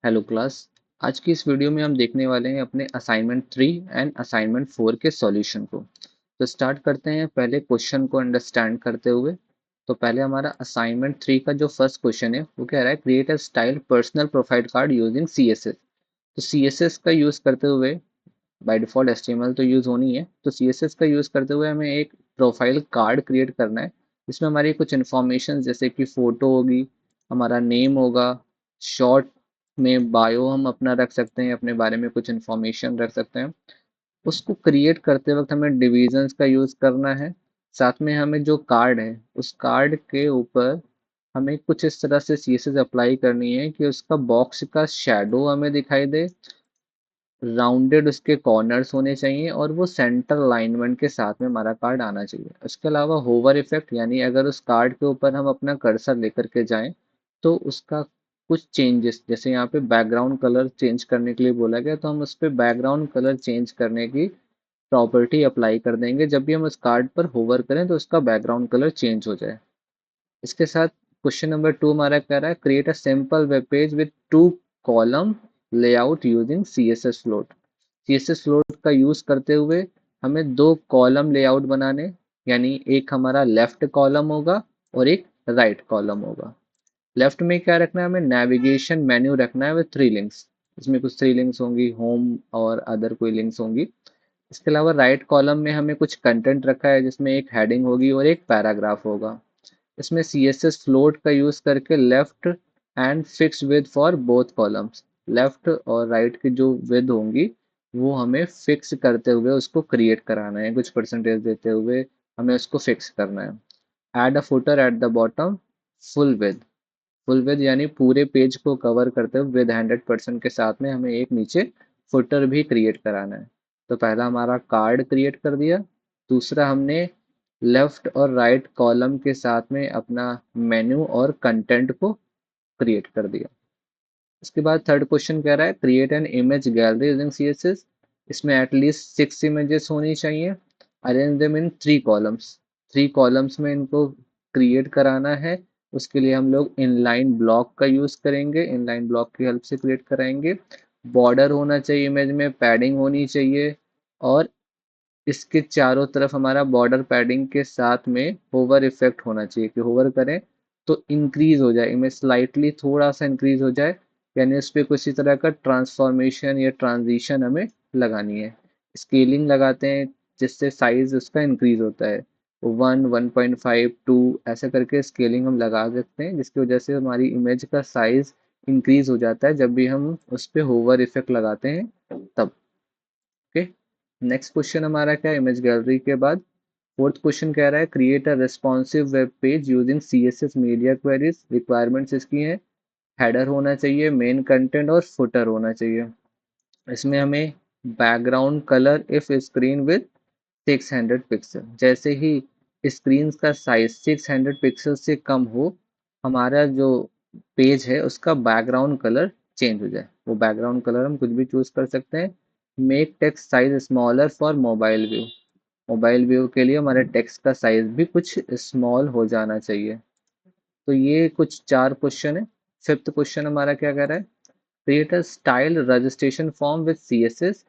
Hello class. आज की इस वीडियो में हम देखने वाले हैं अपने असाइनमेंट 3 एंड असाइनमेंट 4 के सॉल्यूशन को। तो स्टार्ट करते हैं पहले क्वेश्चन को अंडरस्टैंड करते हुए। तो पहले हमारा असाइनमेंट 3 का जो फर्स्ट क्वेश्चन है वो कह रहा है create a style personal profile card using CSS. तो सीएसएस का यूज़ करते हुए बाय डिफ़ॉल्ट एचटीएमएल तो यूज़ होनी है, तो सीएसएस का यूज़ करते हुए हमें एक प्रोफाइल कार्ड क्रिएट करना है। इसमें हमारी कुछ इन्फॉर्मेशन जैसे कि फ़ोटो होगी, हमारा नेम होगा, शॉर्ट में बायो हम अपना रख सकते हैं, अपने बारे में कुछ इन्फॉर्मेशन रख सकते हैं। उसको क्रिएट करते वक्त हमें डिविजन्स का यूज़ करना है। साथ में हमें जो कार्ड है, उस कार्ड के ऊपर हमें कुछ इस तरह से सीएसएस अप्लाई करनी है कि उसका बॉक्स का शैडो हमें दिखाई दे, राउंडेड उसके कॉर्नर्स होने चाहिए और वो सेंटर अलाइनमेंट के साथ में हमारा कार्ड आना चाहिए। इसके अलावा होवर इफेक्ट, यानी अगर उस कार्ड के ऊपर हम अपना कर्सर लेकर के जाएं तो उसका कुछ चेंजेस, जैसे यहाँ पे बैकग्राउंड कलर चेंज करने के लिए बोला गया, तो हम उस पर बैकग्राउंड कलर चेंज करने की प्रॉपर्टी अप्लाई कर देंगे। जब भी हम उस कार्ड पर होवर करें तो उसका बैकग्राउंड कलर चेंज हो जाए। इसके साथ क्वेश्चन नंबर 2 हमारा कह रहा है create a simple web page with 2 column layout using CSS float. CSS float का यूज करते हुए हमें 2 कॉलम लेआउट बनाने, यानी एक हमारा लेफ्ट कॉलम होगा और एक राइट कॉलम होगा। लेफ्ट में क्या रखना है, हमें नेविगेशन मेन्यू रखना है विद 3 लिंक्स। इसमें कुछ 3 लिंक्स होंगी, होम और अदर कोई लिंक्स होंगी। इसके अलावा राइट कॉलम में हमें कुछ कंटेंट रखा है जिसमें एक हेडिंग होगी और एक पैराग्राफ होगा। इसमें CSS फ्लोट का यूज़ करके left and fix with for both columns, left और राइट की जो विद होंगी वो हमें फिक्स करते हुए उसको क्रिएट कराना है, कुछ परसेंटेज देते हुए हमें उसको फिक्स करना है। Add a footer at the bottom full with. Full with यानी पूरे पेज को कवर करते हुए विद 100% के साथ में हमें एक नीचे फुटर भी क्रिएट कराना है। तो पहला हमारा कार्ड क्रिएट कर दिया, दूसरा हमने लेफ्ट और राइट कॉलम के साथ में अपना मेन्यू और कंटेंट को क्रिएट कर दिया। इसके बाद थर्ड क्वेश्चन कह रहा है create an image gallery using CSS. इसमें एटलीस्ट 6 इमेजेस होनी चाहिए। Arrange them in 3 columns. 3 columns में इनको क्रिएट कराना है। उसके लिए हम लोग इनलाइन ब्लॉक का यूज़ करेंगे, इनलाइन ब्लॉक की हेल्प से क्रिएट कराएंगे। बॉर्डर होना चाहिए इमेज में, पैडिंग होनी चाहिए और इसके चारों तरफ हमारा बॉर्डर पैडिंग के साथ में होवर इफेक्ट होना चाहिए कि होवर करें तो इंक्रीज हो जाए, इमेज स्लाइटली थोड़ा सा इंक्रीज हो जाए, यानी उस पर किसी तरह का ट्रांसफॉर्मेशन या ट्रांजिशन हमें लगानी है। स्केलिंग लगाते हैं जिससे साइज उसका इंक्रीज होता है, 1, 1.5, 2 ऐसे करके स्केलिंग हम लगा सकते हैं जिसकी वजह से हमारी इमेज का साइज इंक्रीज हो जाता है जब भी हम उस पर होवर इफेक्ट लगाते हैं तब। ओके, नेक्स्ट क्वेश्चन हमारा क्या है, इमेज गैलरी के बाद फोर्थ क्वेश्चन कह रहा है क्रिएट अ responsive web page using CSS media queries. Requirements इसकी हैं हेडर होना चाहिए, मेन कंटेंट और फुटर होना चाहिए। इसमें हमें background colour if screen with 600 pixel, जैसे ही स्क्रीन का साइज 600 पिक्सल से कम हो, हमारा जो पेज है उसका बैकग्राउंड कलर चेंज हो जाए। वो बैकग्राउंड कलर हम कुछ भी चूज कर सकते हैं। Make text size smaller for mobile view. Mobile view के लिए हमारे टेक्स्ट का साइज भी कुछ स्मॉल हो जाना चाहिए। तो ये कुछ 4 क्वेश्चन है। फिफ्थ क्वेश्चन हमारा क्या कह रहा है, create a style registration form with CSS.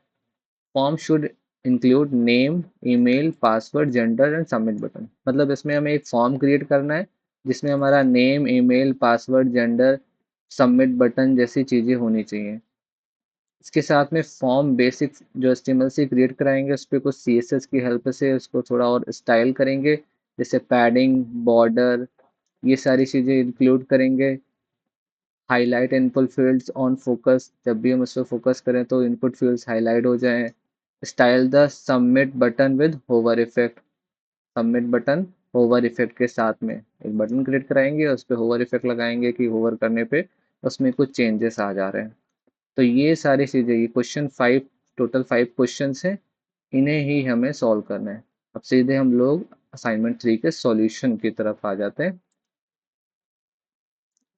Form should include name, email, password, gender and submit button. मतलब इसमें हमें एक फॉर्म क्रिएट करना है जिसमें हमारा name, email, password, gender, submit button जैसी चीज़ें होनी चाहिए। इसके साथ में फॉर्म बेसिक जो एचटीएमएल से क्रिएट कराएंगे उस पर कुछ सीएसएस की हेल्प से उसको थोड़ा और स्टाइल करेंगे, जैसे पैडिंग, बॉर्डर, ये सारी चीज़ें इंक्लूड करेंगे। Highlight input fields on focus, जब भी हम उस पर फोकस करें तो इनपुट फील्ड्स हाईलाइट हो जाएं। Style the submit button with hover effect. Submit button hover effect के साथ में एक बटन क्रिएट कराएंगे और उस पर होवर इफेक्ट लगाएंगे कि होवर करने पे उसमें कुछ चेंजेस आ जा रहे हैं। तो ये सारी चीज़ें, ये क्वेश्चन 5, टोटल 5 क्वेश्चंस हैं, इन्हें ही हमें सॉल्व करना है। अब सीधे हम लोग असाइनमेंट 3 के सॉल्यूशन की तरफ आ जाते हैं।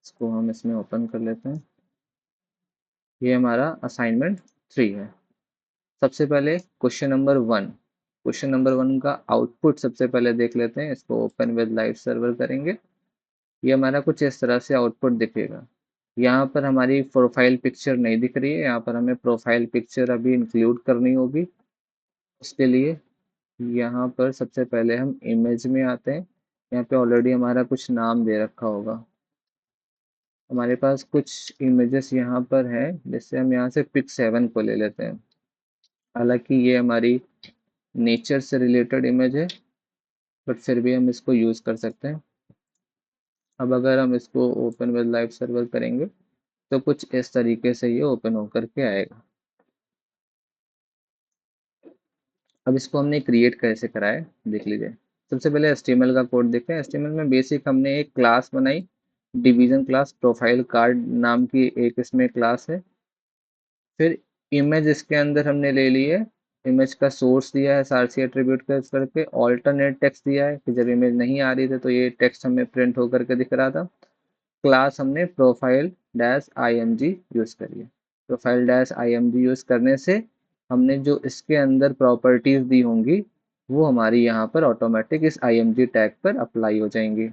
इसको हम इसमें ओपन कर लेते हैं। ये हमारा असाइनमेंट 3 है। सबसे पहले क्वेश्चन नंबर 1। क्वेश्चन नंबर 1 का आउटपुट सबसे पहले देख लेते हैं। इसको ओपन विद लाइव सर्वर करेंगे। ये हमारा कुछ इस तरह से आउटपुट दिखेगा। यहाँ पर हमारी प्रोफाइल पिक्चर नहीं दिख रही है, यहाँ पर हमें प्रोफाइल पिक्चर अभी इंक्लूड करनी होगी। उसके लिए यहाँ पर सबसे पहले हम इमेज में आते हैं। यहाँ पे ऑलरेडी हमारा कुछ नाम दे रखा होगा। हमारे पास कुछ इमेजेस यहाँ पर है, जैसे हम यहाँ से पिक 7 को ले लेते हैं। हालांकि ये हमारी नेचर से रिलेटेड इमेज है, बट फिर भी हम इसको यूज़ कर सकते हैं। अब अगर हम इसको ओपन विद लाइव सर्वर करेंगे तो कुछ इस तरीके से ये ओपन होकर के आएगा। अब इसको हमने क्रिएट कैसे करा है देख लीजिए। सबसे पहले एचटीएमएल का कोड देखते हैं। एचटीएमएल में बेसिक हमने एक क्लास बनाई, डिवीजन क्लास। प्रोफाइल कार्ड नाम की एक इसमें क्लास है। फिर इमेज इसके अंदर हमने ले ली है। इमेज का सोर्स दिया है सारसी एट्रीब्यूट का करके। ऑल्टरनेट टेक्स्ट दिया है कि जब इमेज नहीं आ रही थी तो ये टेक्स्ट हमें प्रिंट होकर के दिख रहा था। क्लास हमने प्रोफाइल डैश img यूज़ करी है। प्रोफाइल डैश img यूज़ करने से हमने जो इसके अंदर प्रॉपर्टीज़ दी होंगी वो हमारी यहाँ पर ऑटोमेटिक इस img टैग पर अप्लाई हो जाएंगी।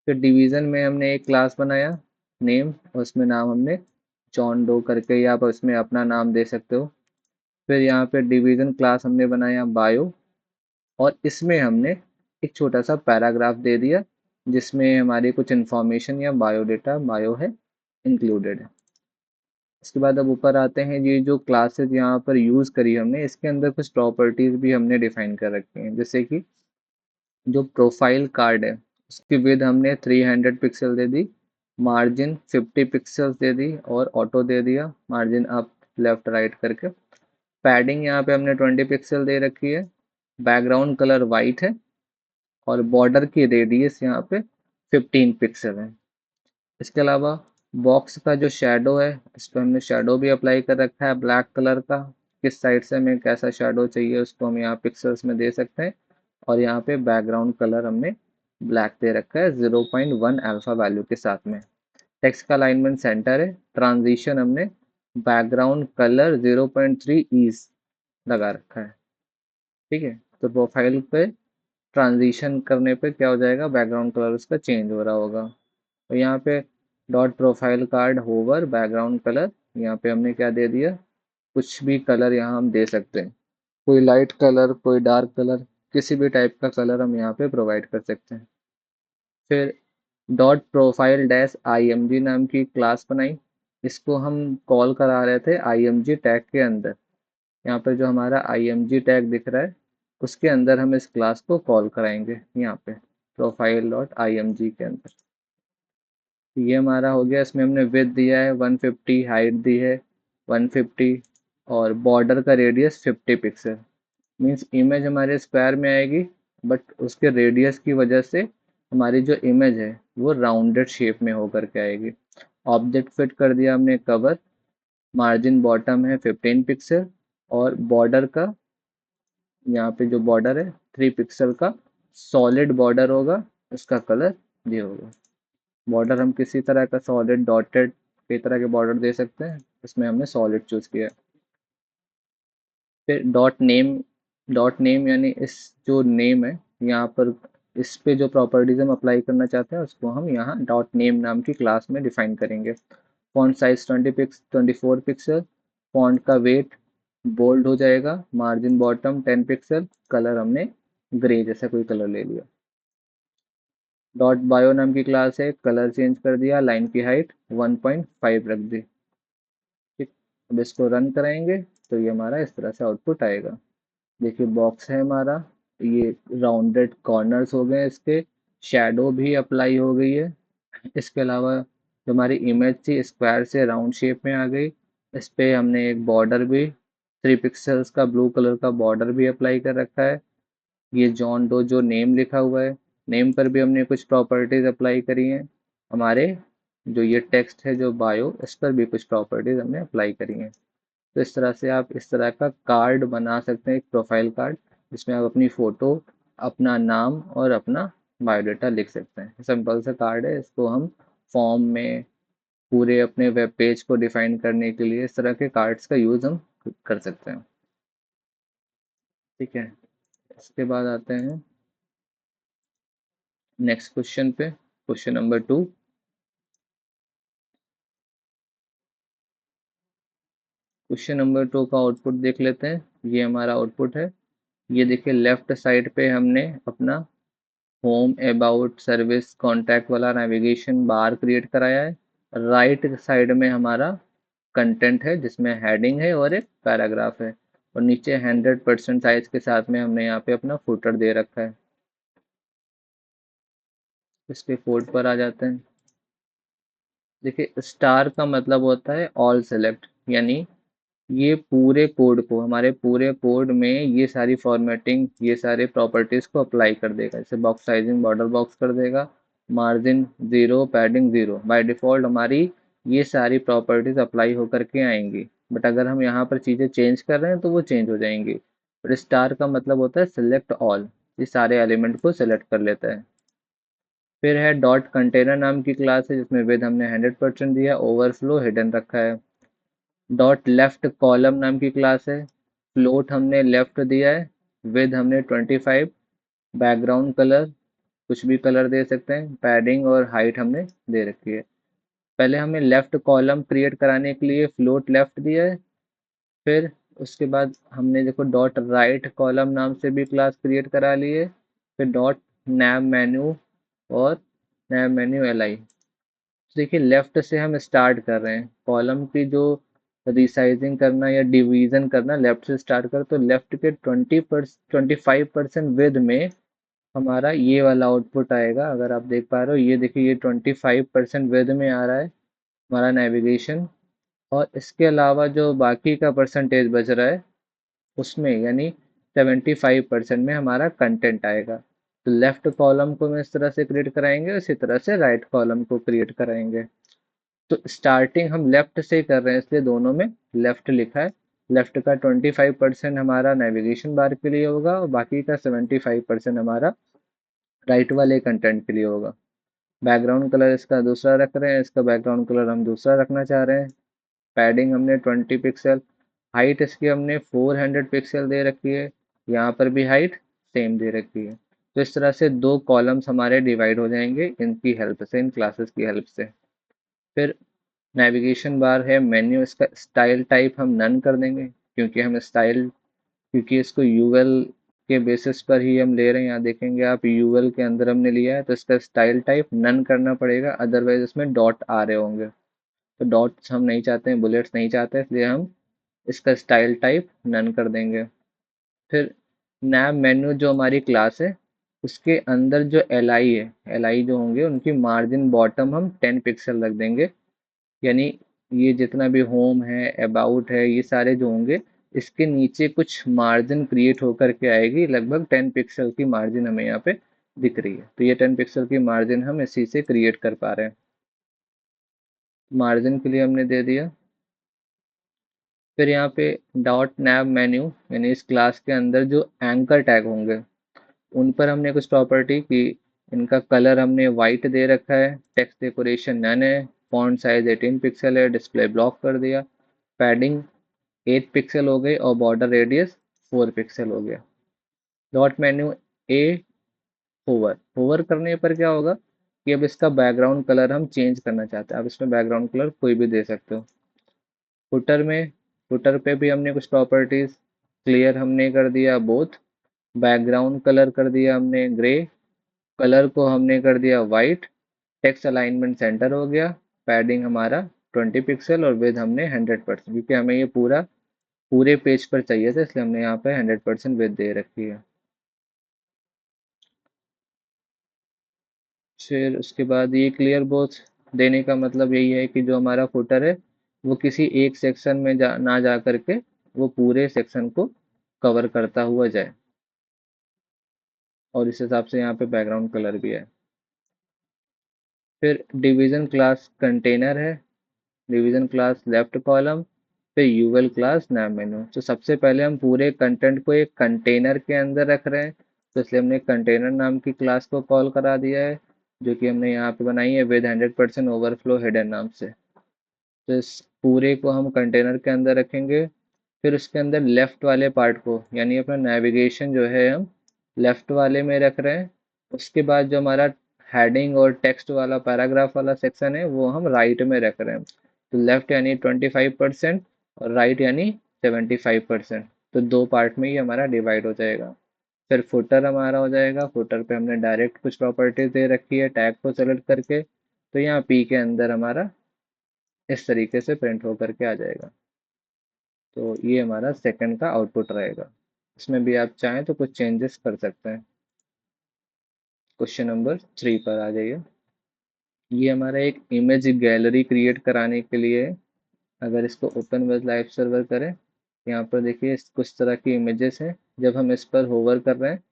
फिर डिवीज़न में हमने एक क्लास बनाया नेम, उसमें नाम हमने जॉन डो करके, या आप उसमें अपना नाम दे सकते हो। फिर यहाँ पे डिवीज़न क्लास हमने बनाया बायो, और इसमें हमने एक छोटा सा पैराग्राफ दे दिया जिसमें हमारी कुछ इन्फॉर्मेशन या बायोडेटा बायो है इंक्लूडेड है। इसके बाद अब ऊपर आते हैं, ये जो क्लासेस यहाँ पर यूज़ करी हमने, इसके अंदर कुछ प्रॉपर्टीज़ भी हमने डिफाइन कर रखी हैं। जैसे कि जो प्रोफाइल कार्ड है उसकी विड्थ हमने 300 पिक्सल दे दी, मार्जिन 50 पिक्सल्स दे दी, और ऑटो दे दिया मार्जिन अप लेफ्ट राइट करके। पैडिंग यहाँ पे हमने 20 पिक्सल दे रखी है। बैकग्राउंड कलर वाइट है, और बॉर्डर की रेडियस यहाँ पे 15 पिक्सल है। इसके अलावा बॉक्स का जो शेडो है इस पर हमने शेडो भी अप्लाई कर रखा है ब्लैक कलर का। किस साइड से हमें कैसा शेडो चाहिए उसको हम यहाँ पिक्सल्स में दे सकते हैं। और यहाँ पे बैकग्राउंड कलर हमने ब्लैक दे रखा है 0.1 अल्फा वैल्यू के साथ में। टेक्स्ट का अलाइनमेंट सेंटर है। ट्रांजिशन हमने बैकग्राउंड कलर 0.3 ईज लगा रखा है। ठीक है, तो प्रोफाइल पे ट्रांजिशन करने पे क्या हो जाएगा, बैकग्राउंड कलर उसका चेंज हो रहा होगा। तो यहाँ पे dot profile card hover background colour, यहाँ पे हमने क्या दे दिया, कुछ भी कलर यहाँ हम दे सकते हैं। कोई लाइट कलर, कोई डार्क कलर, किसी भी टाइप का कलर हम यहाँ पे प्रोवाइड कर सकते हैं। फिर डॉट प्रोफाइल डैश img नाम की क्लास बनाई। इसको हम कॉल करा रहे थे img टैग के अंदर। यहाँ पर जो हमारा img टैग दिख रहा है उसके अंदर हम इस क्लास को कॉल कराएंगे यहाँ पे प्रोफाइल डॉट img के अंदर। ये हमारा हो गया। इसमें हमने विड्थ दिया है 150, हाइट दी है 150, और बॉर्डर का रेडियस 50 पिक्सल। मीन्स इमेज हमारे स्क्वायर में आएगी, बट उसके रेडियस की वजह से हमारी जो इमेज है वो राउंडेड शेप में होकर के आएगी। ऑब्जेक्ट फिट कर दिया हमने कवर। मार्जिन बॉटम है 15 पिक्सल, और बॉर्डर का यहाँ पे जो बॉर्डर है 3 पिक्सल का सॉलिड बॉर्डर होगा। उसका कलर ये होगा। बॉर्डर हम किसी तरह का सॉलिड डॉटेड कई तरह के बॉर्डर दे सकते हैं, इसमें हमने सॉलिड चूज किया। फिर डॉट नेम यानी इस जो नेम है यहाँ पर, इस पे जो प्रॉपर्टीज हम अप्लाई करना चाहते हैं उसको हम यहाँ डॉट नेम नाम की क्लास में डिफाइन करेंगे। Font size 24 pixel. फॉन्ट का वेट बोल्ड हो जाएगा। Margin bottom 10 pixel. कलर हमने ग्रे जैसा कोई कलर ले लिया। डॉट बायो नाम की क्लास है, कलर चेंज कर दिया। लाइन की हाइट 1.5 रख दी। ठीक, अब इसको रन कराएंगे तो ये हमारा इस तरह से आउटपुट आएगा। देखिए बॉक्स है हमारा, ये राउंडेड कॉर्नर्स हो गए इसके, शैडो भी अप्लाई हो गई है। इसके अलावा जो हमारी इमेज थी स्क्वायर से राउंड शेप में आ गई। इस पे हमने एक बॉर्डर भी 3 पिक्सल्स का ब्लू कलर का बॉर्डर भी अप्लाई कर रखा है। ये जॉन डो जो नेम लिखा हुआ है, नेम पर भी हमने कुछ प्रॉपर्टीज अप्लाई करी हैं। हमारे जो ये टेक्स्ट है जो बायो, इस पर भी कुछ प्रॉपर्टीज हमने अप्लाई करी हैं। तो इस तरह से आप इस तरह का कार्ड बना सकते हैं, एक प्रोफाइल कार्ड जिसमें आप अपनी फ़ोटो, अपना नाम और अपना बायोडाटा लिख सकते हैं। सिंपल सा कार्ड है, इसको हम फॉर्म में पूरे अपने वेब पेज को डिफाइन करने के लिए इस तरह के कार्ड्स का यूज़ हम कर सकते हैं। ठीक है, इसके बाद आते हैं नेक्स्ट क्वेश्चन पे, क्वेश्चन नंबर 2। क्वेश्चन नंबर 2 का आउटपुट देख लेते हैं। ये हमारा आउटपुट है। ये देखिए लेफ्ट साइड पे हमने अपना होम, अबाउट, सर्विस, कॉन्टैक्ट वाला नेविगेशन बार क्रिएट कराया है। राइट साइड में हमारा कंटेंट है जिसमें हेडिंग है और एक पैराग्राफ है, और नीचे 100% साइज के साथ में हमने यहाँ पे अपना फुटर दे रखा है। इसके कोड पर आ जाते हैं। देखिए स्टार का मतलब होता है ऑल सेलेक्ट, यानी ये पूरे कोड को, हमारे पूरे कोड में ये सारी फॉर्मेटिंग, ये सारे प्रॉपर्टीज को अप्लाई कर देगा। जैसे बॉक्स साइजिंग बॉर्डर बॉक्स कर देगा, मार्जिन 0, पैडिंग 0, बाय डिफॉल्ट हमारी ये सारी प्रॉपर्टीज अप्लाई होकर के आएंगी। बट अगर हम यहाँ पर चीज़ें चेंज कर रहे हैं तो वो चेंज हो जाएंगी। बट स्टार का मतलब होता है सिलेक्ट ऑल, ये सारे एलिमेंट को सिलेक्ट कर लेता है। फिर है डॉट कंटेनर नाम की क्लास है जिसमें विद हमने 100% दिया, ओवरफ्लो हिडन रखा है। डॉट लेफ्ट कॉलम नाम की क्लास है, फ्लोट हमने लेफ्ट दिया है, विद हमने 25, बैकग्राउंड कलर कुछ भी कलर दे सकते हैं, पैडिंग और हाइट हमने दे रखी है। पहले हमें लेफ्ट कॉलम क्रिएट कराने के लिए फ्लोट लेफ्ट दिया है। फिर उसके बाद हमने देखो डॉट राइट कॉलम नाम से भी क्लास क्रिएट करा ली है। फिर डॉट नैब मेन्यू और नैब मेन्यू एल आई। देखिए लेफ्ट से हम स्टार्ट कर रहे हैं, कॉलम की जो रिसाइजिंग करना या डिवीजन करना लेफ्ट से स्टार्ट कर, तो लेफ्ट के 25% विद में हमारा ये वाला आउटपुट आएगा। अगर आप देख पा रहे हो, ये देखिए ये 25% विद में आ रहा है हमारा नेविगेशन, और इसके अलावा जो बाकी का परसेंटेज बच रहा है उसमें, यानी 75% में हमारा कंटेंट आएगा। तो लेफ्ट कॉलम को हम इस तरह से क्रिएट कराएंगे, इसी तरह से राइट कॉलम को क्रिएट कराएंगे। तो स्टार्टिंग हम लेफ्ट से कर रहे हैं इसलिए दोनों में लेफ्ट लिखा है। लेफ्ट का 25% हमारा नेविगेशन बार के लिए होगा और बाकी का 75% हमारा राइट वाले कंटेंट के लिए होगा। बैकग्राउंड कलर इसका दूसरा रख रहे हैं, इसका बैकग्राउंड कलर हम दूसरा रखना चाह रहे हैं। पैडिंग हमने 20 पिक्सल, हाइट इसकी हमने 400 पिक्सल दे रखी है, यहाँ पर भी हाइट सेम दे रखी है। तो इस तरह से दो कॉलम्स हमारे डिवाइड हो जाएंगे इनकी हेल्प से, इन क्लासेस की हेल्प से। फिर नेविगेशन बार है, मेन्यू, इसका स्टाइल टाइप हम नन कर देंगे, क्योंकि हम स्टाइल, क्योंकि इसको यूएल के बेसिस पर ही हम ले रहे हैं। यहाँ देखेंगे आप यूएल के अंदर हमने लिया है, तो इसका स्टाइल टाइप नन करना पड़ेगा, अदरवाइज इसमें डॉट आ रहे होंगे। तो डॉट्स हम नहीं चाहते हैं, बुलेट्स नहीं चाहते, इसलिए हम इसका स्टाइल टाइप नन कर देंगे। फिर नैब मेन्यू जो हमारी क्लास है उसके अंदर जो एल आई है, एल आई जो होंगे उनकी मार्जिन बॉटम हम 10 पिक्सल रख देंगे, यानी ये जितना भी होम है, अबाउट है, ये सारे जो होंगे इसके नीचे कुछ मार्जिन क्रिएट होकर के आएगी। लगभग 10 पिक्सल की मार्जिन हमें यहाँ पे दिख रही है, तो ये 10 पिक्सल की मार्जिन हम इसी से क्रिएट कर पा रहे हैं। मार्जिन के लिए हमने दे दिया। फिर यहाँ पे डॉट नैब मेन्यू, यानी इस क्लास के अंदर जो एंकर टैग होंगे उन पर हमने कुछ प्रॉपर्टी की। इनका कलर हमने वाइट दे रखा है, टेक्स्ट डेकोरेशन नन है, फॉन्ट साइज 18 पिक्सल है, डिस्प्ले ब्लॉक कर दिया, पैडिंग 8 पिक्सल हो गई और बॉर्डर रेडियस 4 पिक्सल हो गया। डॉट मेन्यू ए होवर, होवर करने पर क्या होगा कि अब इसका बैकग्राउंड कलर हम चेंज करना चाहते हैं। अब इसमें बैकग्राउंड कलर कोई भी दे सकते हो। फुटर में, फुटर पे भी हमने कुछ प्रॉपर्टीज, क्लियर हमने कर दिया बोथ, बैकग्राउंड कलर कर दिया हमने ग्रे, कलर को हमने कर दिया वाइट, टेक्स्ट अलाइनमेंट सेंटर हो गया, पैडिंग हमारा 20 पिक्सल और विद हमने 100%, क्योंकि हमें ये पूरे पेज पर चाहिए था इसलिए हमने यहाँ पे 100% विद दे रखी है। फिर उसके बाद ये क्लियर बोथ देने का मतलब यही है कि जो हमारा फुटर है वो किसी एक सेक्शन में ना जा करके वो पूरे सेक्शन को कवर करता हुआ जाए, और इस हिसाब से यहाँ पे बैकग्राउंड कलर भी है। फिर डिवीजन क्लास कंटेनर है, डिवीजन क्लास लेफ्ट कॉलम, फिर यूएल क्लास नैब मेन्यू। तो सबसे पहले हम पूरे कंटेंट को एक कंटेनर के अंदर रख रहे हैं, तो इसलिए हमने कंटेनर नाम की क्लास को कॉल करा दिया है, जो कि हमने यहाँ पे बनाई है विद 100% ओवरफ्लो हेडर नाम से। तो इस पूरे को हम कंटेनर के अंदर रखेंगे। फिर उसके अंदर लेफ्ट वाले पार्ट को, यानी अपना नेविगेशन जो है हम लेफ्ट वाले में रख रहे हैं। उसके बाद जो हमारा हेडिंग और टेक्स्ट वाला पैराग्राफ वाला सेक्शन है वो हम राइट में रख रहे हैं। तो लेफ्ट यानी 25% और राइट यानी 75%। तो दो पार्ट में ये हमारा डिवाइड हो जाएगा। फिर फुटर हमारा हो जाएगा। फुटर पे हमने डायरेक्ट कुछ प्रॉपर्टीज दे रखी है टैग को सेलेक्ट करके, तो यहाँ पी के अंदर हमारा इस तरीके से प्रिंट होकर के आ जाएगा। तो ये हमारा सेकंड का आउटपुट रहेगा। इसमें भी आप चाहें तो कुछ चेंजेस कर सकते हैं। क्वेश्चन नंबर 3 पर आ जाइए। ये हमारा एक इमेज गैलरी क्रिएट कराने के लिए है। अगर इसको ओपन विद लाइव सर्वर करें, यहाँ पर देखिए कुछ तरह की इमेजेस हैं। जब हम इस पर होवर कर रहे हैं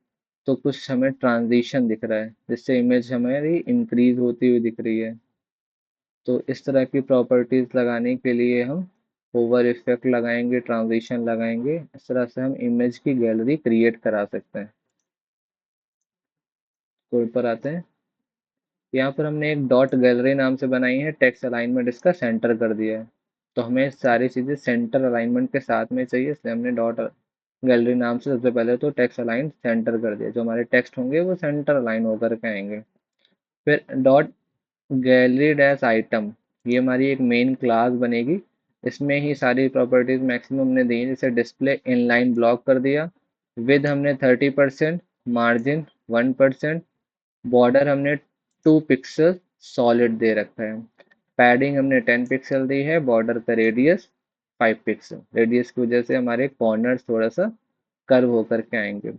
तो कुछ हमें ट्रांजिशन दिख रहा है, जिससे इमेज हमारी इंक्रीज होती हुई दिख रही है। तो इस तरह की प्रॉपर्टीज लगाने के लिए हम होवर इफेक्ट लगाएंगे, ट्रांजिशन लगाएंगे। इस तरह से हम इमेज की गैलरी क्रिएट करा सकते हैं। कोड पर आते हैं। यहाँ पर हमने एक डॉट गैलरी नाम से बनाई है, टेक्स्ट अलाइनमेंट इसका सेंटर कर दिया है। तो हमें सारी चीज़ें सेंटर अलाइनमेंट के साथ में चाहिए, इसलिए हमने डॉट गैलरी नाम से सबसे पहले तो टेक्स्ट अलाइन सेंटर कर दिया। जो हमारे टेक्स्ट होंगे वो सेंटर अलाइन होकर के आएंगे। फिर डॉट गैलरी डैश आइटम, ये हमारी एक मेन क्लास बनेगी। इसमें ही सारी प्रॉपर्टीज मैक्सिमम हमने दी हैं। जैसे डिस्प्ले इनलाइन ब्लॉक कर दिया, विद हमने 30%, मार्जिन 1%, बॉर्डर हमने 2 पिक्सल सॉलिड दे रखा है, पैडिंग हमने 10 पिक्सल दी है, बॉर्डर का रेडियस 5 पिक्सल। रेडियस की वजह से हमारे कॉर्नर थोड़ा सा कर्व होकर के आएंगे।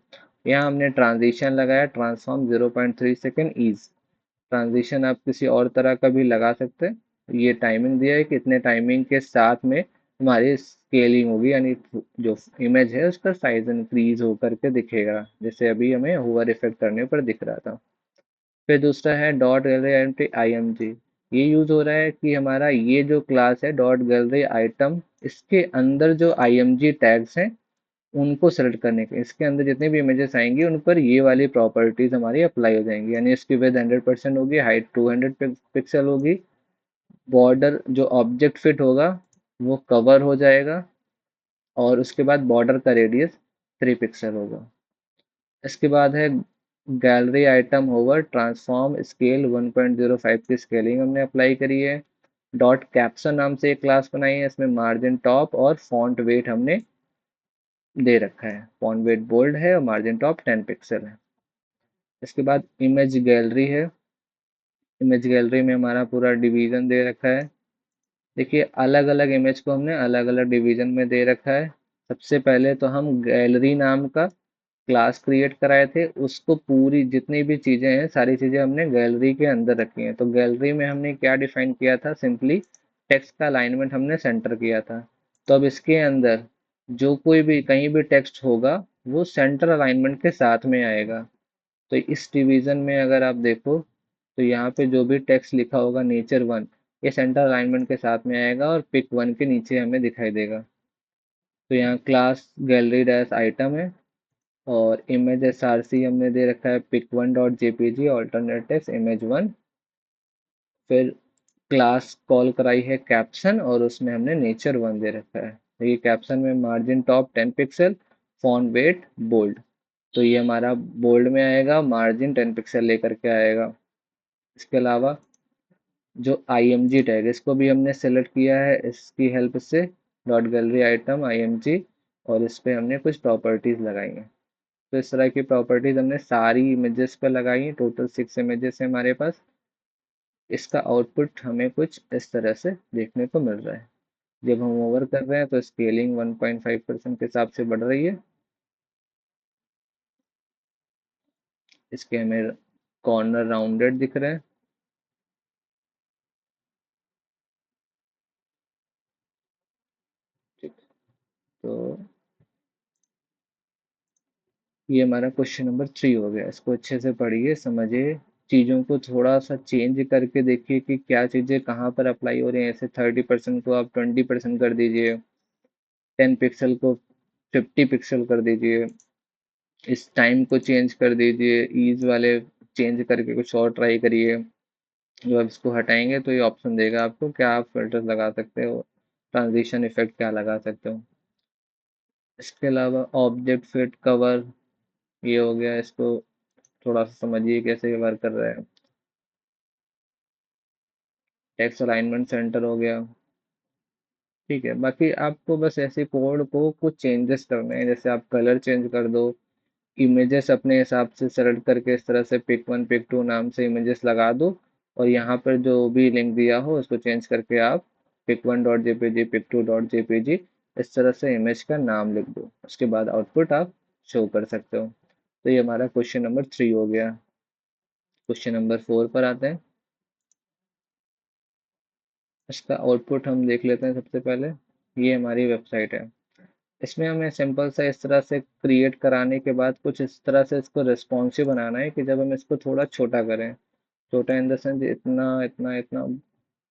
यहाँ हमने ट्रांजिशन लगाया, ट्रांसफॉर्म 0.3 सेकेंड ईज। ट्रांजिशन आप किसी और तरह का भी लगा सकते हैं। ये टाइमिंग दिया है कि इतने टाइमिंग के साथ में हमारी स्केलिंग होगी, यानी जो इमेज है उसका साइज इंक्रीज होकर के दिखेगा, जैसे अभी हमें होवर इफेक्ट करने पर दिख रहा था। फिर दूसरा है डॉट गैलरी एंट्री IMG। ये यूज हो रहा है कि हमारा ये जो क्लास है डॉट गैलरी आइटम, इसके अंदर जो IMG टैग्स हैं उनको सेलेक्ट करने के, इसके अंदर जितनी भी इमेजेस आएंगी उन पर ये वाली प्रॉपर्टीज हमारी अप्लाई हो जाएंगी। यानी इसकी विद 100% होगी, हाइट 200 पिक्सल होगी, बॉर्डर जो ऑब्जेक्ट फिट होगा वो कवर हो जाएगा, और उसके बाद बॉर्डर का रेडियस 3 पिक्सल होगा। इसके बाद है gallery item hover transform scale 1.05 की स्केलिंग हमने अप्लाई करी है। डॉट कैप्शन नाम से एक क्लास बनाई है, इसमें मार्जिन टॉप और फॉन्ट वेट हमने दे रखा है। फॉन्ट वेट बोल्ड है और मार्जिन टॉप 10 पिक्सल है। इसके बाद इमेज गैलरी है। इमेज गैलरी में हमारा पूरा डिवीजन दे रखा है। देखिए अलग अलग इमेज को हमने अलग अलग डिवीजन में दे रखा है। सबसे पहले तो हम गैलरी नाम का क्लास क्रिएट कराए थे, उसको पूरी जितनी भी चीज़ें हैं सारी चीज़ें हमने गैलरी के अंदर रखी हैं। तो गैलरी में हमने क्या डिफाइन किया था, सिंपली टेक्स्ट का अलाइनमेंट हमने सेंटर किया था। तो अब इसके अंदर जो कोई भी कहीं भी टेक्स्ट होगा वो सेंटर अलाइनमेंट के साथ में आएगा। तो इस डिवीजन में अगर आप देखो तो यहाँ पे जो भी टेक्स्ट लिखा होगा नेचर 1, ये सेंटर अलाइनमेंट के साथ में आएगा और पिक 1 के नीचे हमें दिखाई देगा। तो यहाँ क्लास गैलरी डैश आइटम है, और इमेज SRC हमने दे रखा है pic1.jpg ऑल्टरनेट टेक्स्ट इमेज 1। फिर क्लास कॉल कराई है कैप्शन, और उसमें हमने नेचर 1 दे रखा है। देखिए कैप्शन में margin top 10 pixel, font weight bold. तो ये हमारा बोल्ड में आएगा, मार्जिन 10 पिक्सल लेकर के आएगा। इसके अलावा जो IMG टैग, इसको भी हमने सेलेक्ट किया है इसकी हेल्प से, डॉट गैलरी आइटम IMG, और इस पे हमने कुछ प्रॉपर्टीज लगाई हैं। तो इस तरह की प्रॉपर्टीज हमने सारी इमेजेस पे लगाई हैं। टोटल 6 इमेजेस है हमारे पास। इसका आउटपुट हमें कुछ इस तरह से देखने को मिल रहा है। जब हम ओवर कर रहे हैं तो स्केलिंग 1.5% के हिसाब से बढ़ रही है। इसके हमें कॉर्नर राउंडेड दिख रहे हैं। ठीक। तो ये हमारा क्वेश्चन नंबर 3 हो गया। इसको अच्छे से पढ़िए, समझिए, चीज़ों को थोड़ा सा चेंज करके देखिए कि क्या चीज़ें कहाँ पर अप्लाई हो रही हैं। ऐसे 30% को आप 20% कर दीजिए, 10 पिक्सल को 50 पिक्सल कर दीजिए, इस टाइम को चेंज कर दीजिए, ईज वाले चेंज करके कुछ और ट्राई करिए। जब आप इसको हटाएंगे तो ये ऑप्शन देगा आपको क्या आप फिल्टर्स लगा सकते हो, ट्रांजिशन इफेक्ट क्या लगा सकते हो। इसके अलावा ऑब्जेक्ट फिट कवर, ये हो गया। इसको थोड़ा सा समझिए कैसे ये वर्क कर रहा है। टेक्स्ट अलाइनमेंट सेंटर हो गया। ठीक है, बाकी आपको बस ऐसे कोड को कुछ चेंजेस करने हैं, जैसे आप कलर चेंज कर दो, इमेजेस अपने हिसाब से सेलेक्ट करके इस तरह से पिक वन पिक टू नाम से इमेजेस लगा दो, और यहाँ पर जो भी लिंक दिया हो उसको चेंज करके आप pic one dot JPG pic two dot JPG इस तरह से इमेज का नाम लिख दो, उसके बाद आउटपुट आप शो कर सकते हो। तो ये हमारा क्वेश्चन नंबर 3 हो गया। क्वेश्चन नंबर 4 पर आते हैं। इसका आउटपुट हम देख लेते हैं। सबसे पहले ये हमारी वेबसाइट है। इसमें हमें सिंपल सा इस तरह से क्रिएट कराने के बाद कुछ इस तरह से इसको रिस्पॉन्सिव बनाना है कि जब हम इसको थोड़ा छोटा करें, छोटा इन द सेंस इतना इतना इतना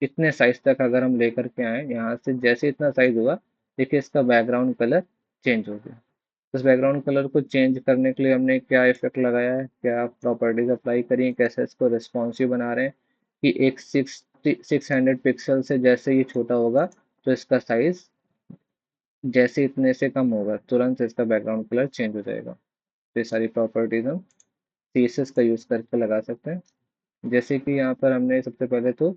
इतने साइज तक अगर हम लेकर के आए, यहाँ से जैसे इतना साइज हुआ, देखिए इसका बैकग्राउंड कलर चेंज हो गया। उस बैकग्राउंड कलर को चेंज करने के लिए हमने क्या इफेक्ट लगाया है, क्या प्रॉपर्टीज अप्लाई करी है, कैसे इसको रिस्पॉन्सिव बना रहे हैं कि एक 600 पिक्सल से जैसे ये छोटा होगा तो इसका साइज जैसे इतने से कम होगा तुरंत इसका बैकग्राउंड कलर चेंज हो जाएगा। तो ये सारी प्रॉपर्टीज हम सीएसएस का यूज़ करके लगा सकते हैं। जैसे कि यहाँ पर हमने सबसे पहले तो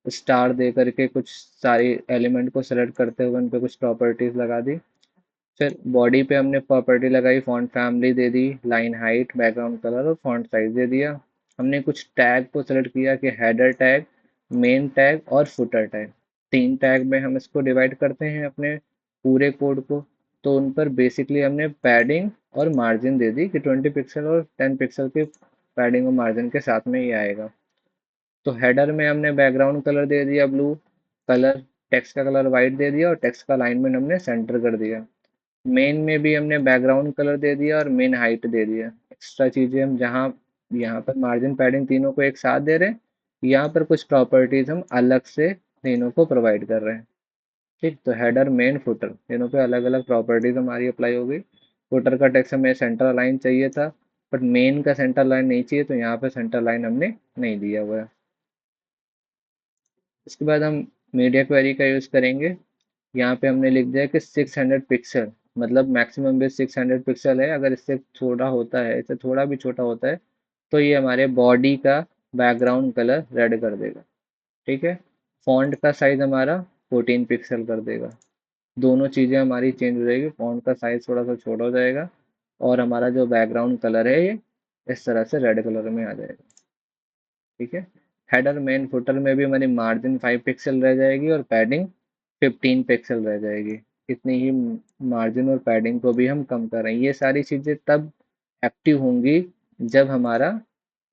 स्टार दे करके कुछ सारी एलिमेंट को सेलेक्ट करते हुए उन पे कुछ प्रॉपर्टीज लगा दी। फिर बॉडी पे हमने प्रॉपर्टी लगाई, फॉन्ट फैमिली दे दी, लाइन हाइट, बैकग्राउंड कलर और फॉन्ट साइज दे दिया। हमने कुछ टैग को सेलेक्ट किया कि हेडर टैग, मेन टैग और फुटर टैग। 3 टैग में हम इसको डिवाइड करते हैं अपने पूरे कोड को। तो उन पर बेसिकली हमने पैडिंग और मार्जिन दे दी कि 20 पिक्सल और 10 पिक्सल के पैडिंग और मार्जिन के साथ में ही आएगा। तो हेडर में हमने बैकग्राउंड कलर दे दिया ब्लू कलर, टेक्स्ट का कलर वाइट दे दिया और टेक्स्ट का अलाइनमेंट हमने सेंटर कर दिया। मेन में भी हमने बैकग्राउंड कलर दे दिया और मेन हाइट दे दिया। एक्स्ट्रा चीज़ें हम जहाँ यहाँ पर मार्जिन पैडिंग तीनों को एक साथ दे रहे हैं, यहाँ पर कुछ प्रॉपर्टीज हम अलग से तीनों को प्रोवाइड कर रहे हैं। ठीक, तो हेडर मेन फुटर तीनों पे अलग अलग प्रॉपर्टीज हमारी अप्लाई हो गई। फुटर का टेक्स्ट हमें सेंटर लाइन चाहिए था, बट मेन का सेंटर लाइन नहीं चाहिए, तो यहाँ पे सेंटर लाइन हमने नहीं दिया हुआ है। इसके बाद हम मीडिया क्वेरी का यूज़ करेंगे। यहाँ पे हमने लिख दिया कि 600 पिक्सल, मतलब मैक्सिमम बेस 600 पिक्सल है। अगर इससे छोटा होता है, इससे थोड़ा भी छोटा होता है, तो ये हमारे बॉडी का बैकग्राउंड कलर रेड कर देगा। ठीक है, फॉन्ट का साइज हमारा 14 पिक्सल कर देगा। दोनों चीज़ें हमारी चेंज हो जाएगी, फॉन्ट का साइज थोड़ा सा छोटा हो जाएगा और हमारा जो बैकग्राउंड कलर है ये इस तरह से रेड कलर में आ जाएगा। ठीक है, हेडर मेन फुटर में भी हमारी मार्जिन 5 पिक्सल रह जाएगी और पैडिंग 15 पिक्सल रह जाएगी। इतनी ही मार्जिन और पैडिंग को भी हम कम कर रहे हैं। ये सारी चीज़ें तब एक्टिव होंगी जब हमारा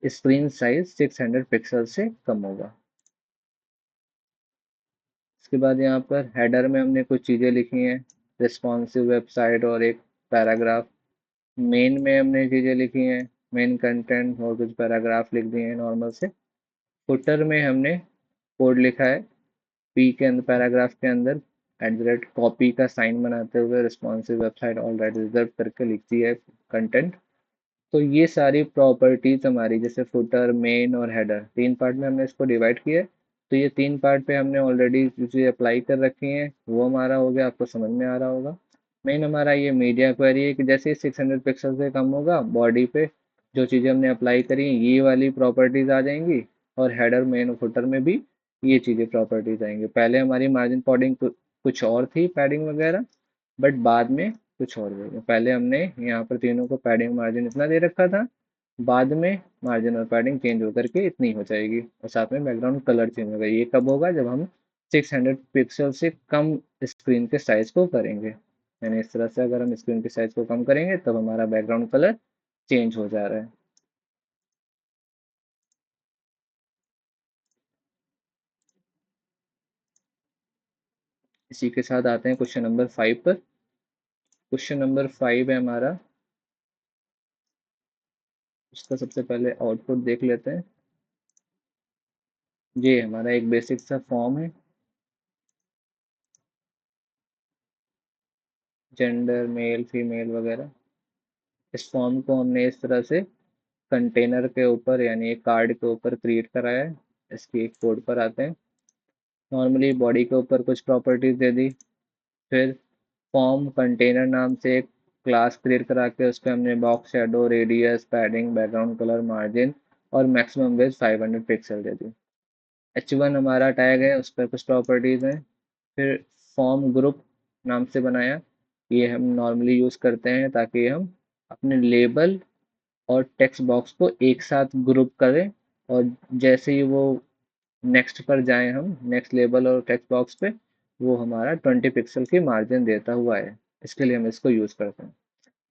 स्क्रीन साइज 600 पिक्सल से कम होगा। इसके बाद यहाँ पर हेडर में हमने कुछ चीज़ें लिखी हैं, रिस्पॉन्सिव वेबसाइट और एक पैराग्राफ। मेन में हमने चीज़ें लिखी हैं, मेन कंटेंट और कुछ पैराग्राफ लिख दिए हैं नॉर्मल से। फुटर में हमने कोड लिखा है, पी के अंदर पैराग्राफ के अंदर कॉपी का साइन बनाते हुए रिस्पॉन्सिव वेबसाइट ऑलरेडी रिजर्व करके लिखती है कंटेंट। तो ये सारी प्रॉपर्टीज हमारी, जैसे फुटर मेन और हेडर, 3 पार्ट में हमने इसको डिवाइड किया है। तो ये 3 पार्ट पे हमने ऑलरेडी चीज़ें अप्लाई कर रखी हैं, वो हमारा हो गया, आपको समझ में आ रहा होगा। मेन हमारा ये मीडिया क्वेरी है कि जैसे 600 पिक्सल से कम होगा, बॉडी पे जो चीज़ें हमने अप्लाई करी ये वाली प्रॉपर्टीज आ जाएंगी, और हेडर मेन और फुटर में भी ये चीज़ें प्रॉपर्टीज आएंगी। पहले हमारी मार्जिन पॉडिंग कुछ और थी, पैडिंग वगैरह, बट बाद में कुछ और हो गया। पहले हमने यहाँ पर तीनों को पैडिंग मार्जिन इतना दे रखा था, बाद में मार्जिन और पैडिंग चेंज होकर के इतनी हो जाएगी, और साथ में बैकग्राउंड कलर चेंज होगा। ये कब होगा, जब हम 600 पिक्सल से कम स्क्रीन के साइज को करेंगे। यानी इस तरह से अगर हम स्क्रीन के साइज को कम करेंगे तब हमारा बैकग्राउंड कलर चेंज हो जा रहा है। इसी के साथ आते हैं क्वेश्चन नंबर 5 पर। क्वेश्चन नंबर 5 है हमारा, उसका सबसे पहले आउटपुट देख लेते हैं। ये हमारा एक बेसिक सा फॉर्म है, जेंडर मेल फीमेल वगैरह। इस फॉर्म को हमने इस तरह से कंटेनर के ऊपर यानी एक कार्ड के ऊपर क्रिएट कराया है। इसकी एक कोड पर आते हैं। नॉर्मली बॉडी के ऊपर कुछ प्रॉपर्टीज दे दी, फिर फॉर्म कंटेनर नाम से एक क्लास क्रिएट करा के उस पर हमने box shadow, radius, padding, background colour, margin और मैक्सिमम विड्थ 500 पिक्सल दे दी। H1 हमारा टैग है, उस पर कुछ प्रॉपर्टीज हैं। फिर फॉर्म ग्रुप नाम से बनाया। ये हम नॉर्मली यूज़ करते हैं ताकि हम अपने लेबल और टेक्स्ट बॉक्स को एक साथ ग्रुप करें, और जैसे ही वो नेक्स्ट पर जाएं हम नेक्स्ट लेबल और टेक्स्ट बॉक्स पे, वो हमारा 20 पिक्सल की मार्जिन देता हुआ है। इसके लिए हम इसको यूज़ करते हैं।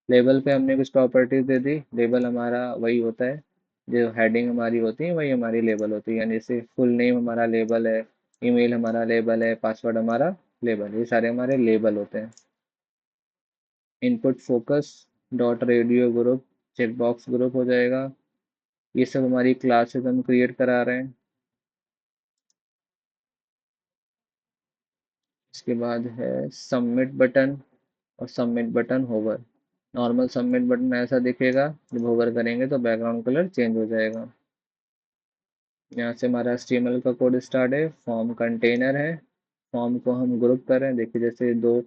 लेबल पे हमने कुछ प्रॉपर्टीज दे दी। लेबल हमारा वही होता है, जो हेडिंग हमारी होती है वही हमारी लेबल होती है, यानी जैसे फुल नेम हमारा लेबल है, ईमेल हमारा लेबल है, पासवर्ड हमारा लेबल, ये सारे हमारे लेबल होते हैं। Input focus dot radio group checkbox group हो जाएगा। ये सब हमारी क्लासेस हम क्रिएट करा रहे हैं। इसके बाद है सबमिट बटन और submit button hover. Normal submit button ऐसा दिखेगा, जब होवर करेंगे तो बैकग्राउंड कलर चेंज हो जाएगा। यहाँ से हमारा HTML का कोड स्टार्ट है। फॉर्म कंटेनर है, फॉर्म को हम ग्रुप कर रहे हैं। देखिए जैसे दो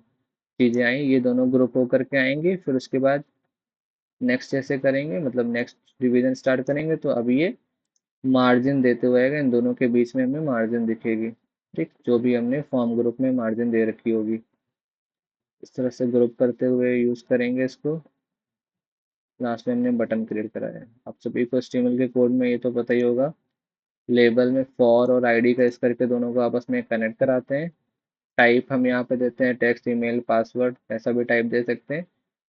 चीज़ें आई, ये दोनों ग्रुप होकर के आएंगी, फिर उसके बाद नेक्स्ट जैसे करेंगे, मतलब नेक्स्ट डिवीजन स्टार्ट करेंगे तो अब ये मार्जिन देते हुए आएगा, इन दोनों के बीच में हमें मार्जिन दिखेगी। ठीक, जो भी हमने फॉर्म ग्रुप में मार्जिन दे रखी होगी, इस तरह से ग्रुप करते हुए यूज़ करेंगे इसको। लास्ट में हमने बटन क्रिएट कराया है। आप सभी को HTML के कोड में ये तो पता ही होगा, लेबल में फॉर और आईडी का इस करके दोनों को आपस में कनेक्ट कराते हैं। टाइप हम यहाँ पे देते हैं टेक्स्ट, ईमेल, पासवर्ड, ऐसा भी टाइप दे सकते हैं।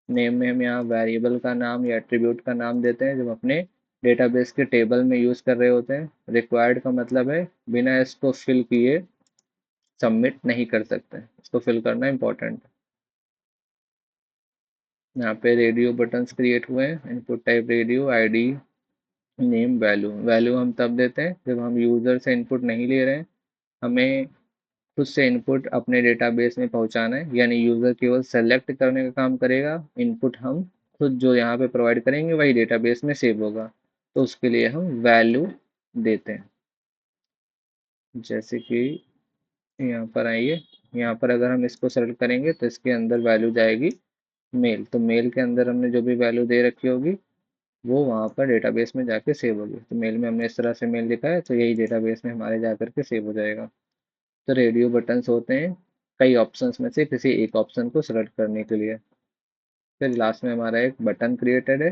नेम में हम यहाँ वेरिएबल का नाम या एट्रीब्यूट का नाम देते हैं जब अपने डेटाबेस के टेबल में यूज़ कर रहे होते हैं। रिक्वायर्ड का मतलब है बिना इसको फिल किए सबमिट नहीं कर सकते, इसको फिल करना इंपॉर्टेंट है। यहाँ पे रेडियो बटन्स क्रिएट हुए हैं। Input type radio, ID, name, value. Value हम तब देते हैं जब हम यूज़र से इनपुट नहीं ले रहे हैं, हमें खुद से इनपुट अपने डेटाबेस में पहुंचाना है, यानी यूज़र केवल सेलेक्ट करने का काम करेगा। इनपुट हम खुद जो यहाँ पे प्रोवाइड करेंगे वही डेटाबेस में सेव होगा, तो उसके लिए हम वैल्यू देते हैं। जैसे कि यहाँ पर आइए, यहाँ पर अगर हम इसको सेलेक्ट करेंगे तो इसके अंदर वैल्यू जाएगी मेल, तो मेल के अंदर हमने जो भी वैल्यू दे रखी होगी वो वहाँ पर डेटाबेस में जाके सेव होगी। तो मेल में हमने इस तरह से मेल लिखा है तो यही डेटाबेस में हमारे जा करके सेव हो जाएगा। तो रेडियो बटन्स होते हैं कई ऑप्शंस में से किसी एक ऑप्शन को सेलेक्ट करने के लिए। फिर लास्ट में हमारा एक बटन क्रिएटेड है।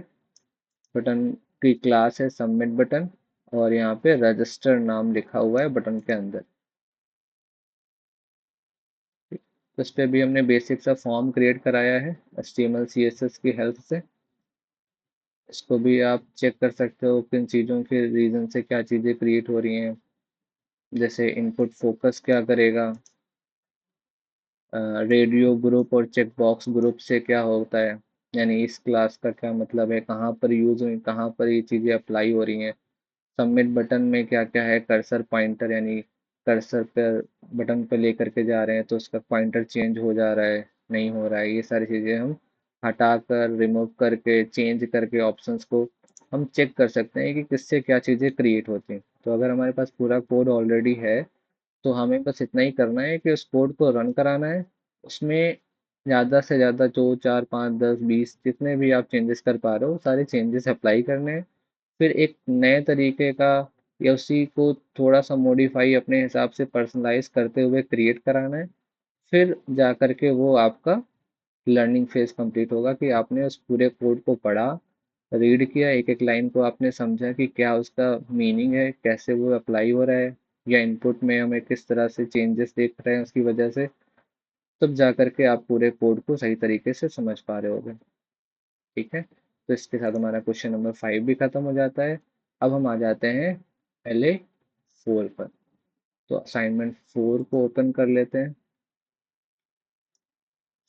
बटन की क्लास है सबमिट बटन, और यहाँ पे रजिस्टर नाम लिखा हुआ है बटन के अंदर। तो इस पे भी हमने बेसिक सा फॉर्म क्रिएट कराया है HTML CSS की हेल्प से। इसको भी आप चेक कर सकते हो किन चीज़ों के रीज़न से क्या चीज़ें क्रिएट हो रही हैं। जैसे इनपुट फोकस क्या करेगा, रेडियो ग्रुप और चेक बॉक्स ग्रुप से क्या होता है, यानी इस क्लास का क्या मतलब है, कहाँ पर यूज हुई, कहाँ पर ये चीज़ें अप्लाई हो रही हैं। सबमिट बटन में क्या क्या है, कर्सर पॉइंटर, यानी कर्सर पर बटन पर लेकर के जा रहे हैं तो उसका पॉइंटर चेंज हो जा रहा है, नहीं हो रहा है। ये सारी चीज़ें हम हटा कर, रिमूव करके, चेंज करके ऑप्शंस को हम चेक कर सकते हैं कि किससे क्या चीज़ें क्रिएट होती हैं। तो अगर हमारे पास पूरा कोड ऑलरेडी है तो हमें बस इतना ही करना है कि उस कोड को रन कराना है। उसमें ज़्यादा से ज़्यादा 2, 4, 5, 10, 20 जितने भी आप चेंजेस कर पा रहे हो सारे चेंजेस अप्लाई करने हैं। फिर एक नए तरीके का या उसी को थोड़ा सा मॉडिफाई अपने हिसाब से पर्सनलाइज करते हुए क्रिएट कराना है। फिर जा कर के वो आपका लर्निंग फेज कंप्लीट होगा कि आपने उस पूरे कोड को पढ़ा, रीड किया, एक एक लाइन को आपने समझा कि क्या उसका मीनिंग है, कैसे वो अप्लाई हो रहा है, या इनपुट में हमें किस तरह से चेंजेस देख रहे हैं उसकी वजह से। तब जा कर के आप पूरे कोड को सही तरीके से समझ पा रहे होगे। ठीक है, तो इसके साथ हमारा क्वेश्चन नंबर 5 भी खत्म हो जाता है। अब हम आ जाते हैं LA4 पर। तो असाइनमेंट 4 को ओपन कर लेते हैं।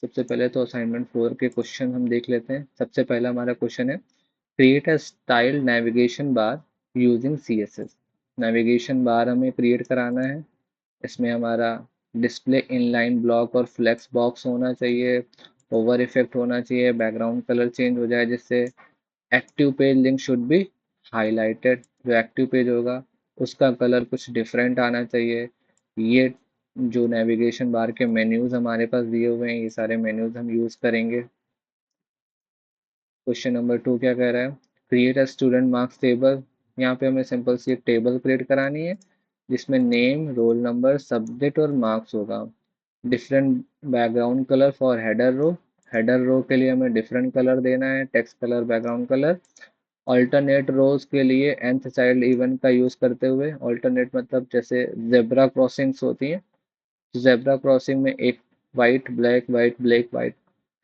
सबसे पहले तो असाइनमेंट 4 के क्वेश्चन हम देख लेते हैं। सबसे पहला हमारा क्वेश्चन है, create a style navigation bar using CSS। Navigation bar हमें क्रिएट कराना है। इसमें हमारा डिस्प्ले इनलाइन ब्लॉक और फ्लेक्स बॉक्स होना चाहिए, ओवर इफेक्ट होना चाहिए, बैकग्राउंड कलर चेंज हो जाए जिससे। Active page link should be highlighted, जो एक्टिव पेज होगा उसका कलर कुछ डिफरेंट आना चाहिए। ये जो नेविगेशन बार के मेन्यूज हमारे पास दिए हुए हैं, ये सारे मेन्यूज हम यूज़ करेंगे। क्वेश्चन नंबर 2 क्या कह रहा है, create a student marks table. यहाँ पे हमें सिंपल सी एक टेबल क्रिएट करानी है जिसमें नेम, रोल नंबर, सब्जेक्ट और मार्क्स होगा। Different background colour for header row के लिए हमें डिफरेंट कलर देना है, text colour, background colour. Alternate rows के लिए nth चाइल्ड इवेंट का यूज करते हुए, अल्टरनेट मतलब जैसे जेब्रा क्रॉसिंग्स होती हैं, जेब्रा क्रॉसिंग में एक वाइट ब्लैक वाइट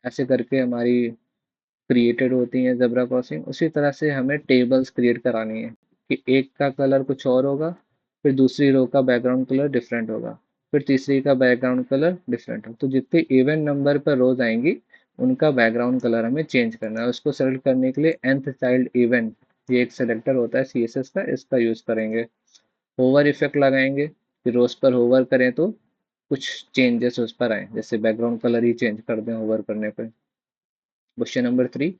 ऐसे करके हमारी क्रिएटेड होती हैं जेब्रा क्रॉसिंग। उसी तरह से हमें टेबल्स क्रिएट करानी है कि एक का कलर कुछ और होगा, फिर दूसरी रो का बैकग्राउंड कलर डिफरेंट होगा, फिर तीसरी का बैकग्राउंड कलर डिफरेंट हो। तो जितने इवन नंबर पर रोज आएंगी उनका बैकग्राउंड कलर हमें चेंज करना है। उसको सेलेक्ट करने के लिए nth चाइल्ड इवेंट, ये एक सेलेक्टर होता है CSS का, इसका यूज करेंगे। होवर इफेक्ट लगाएंगे कि रोज पर होवर करें तो कुछ चेंजेस उस पर आए, जैसे बैकग्राउंड कलर ही चेंज कर दें होवर करने पर। Question number 3,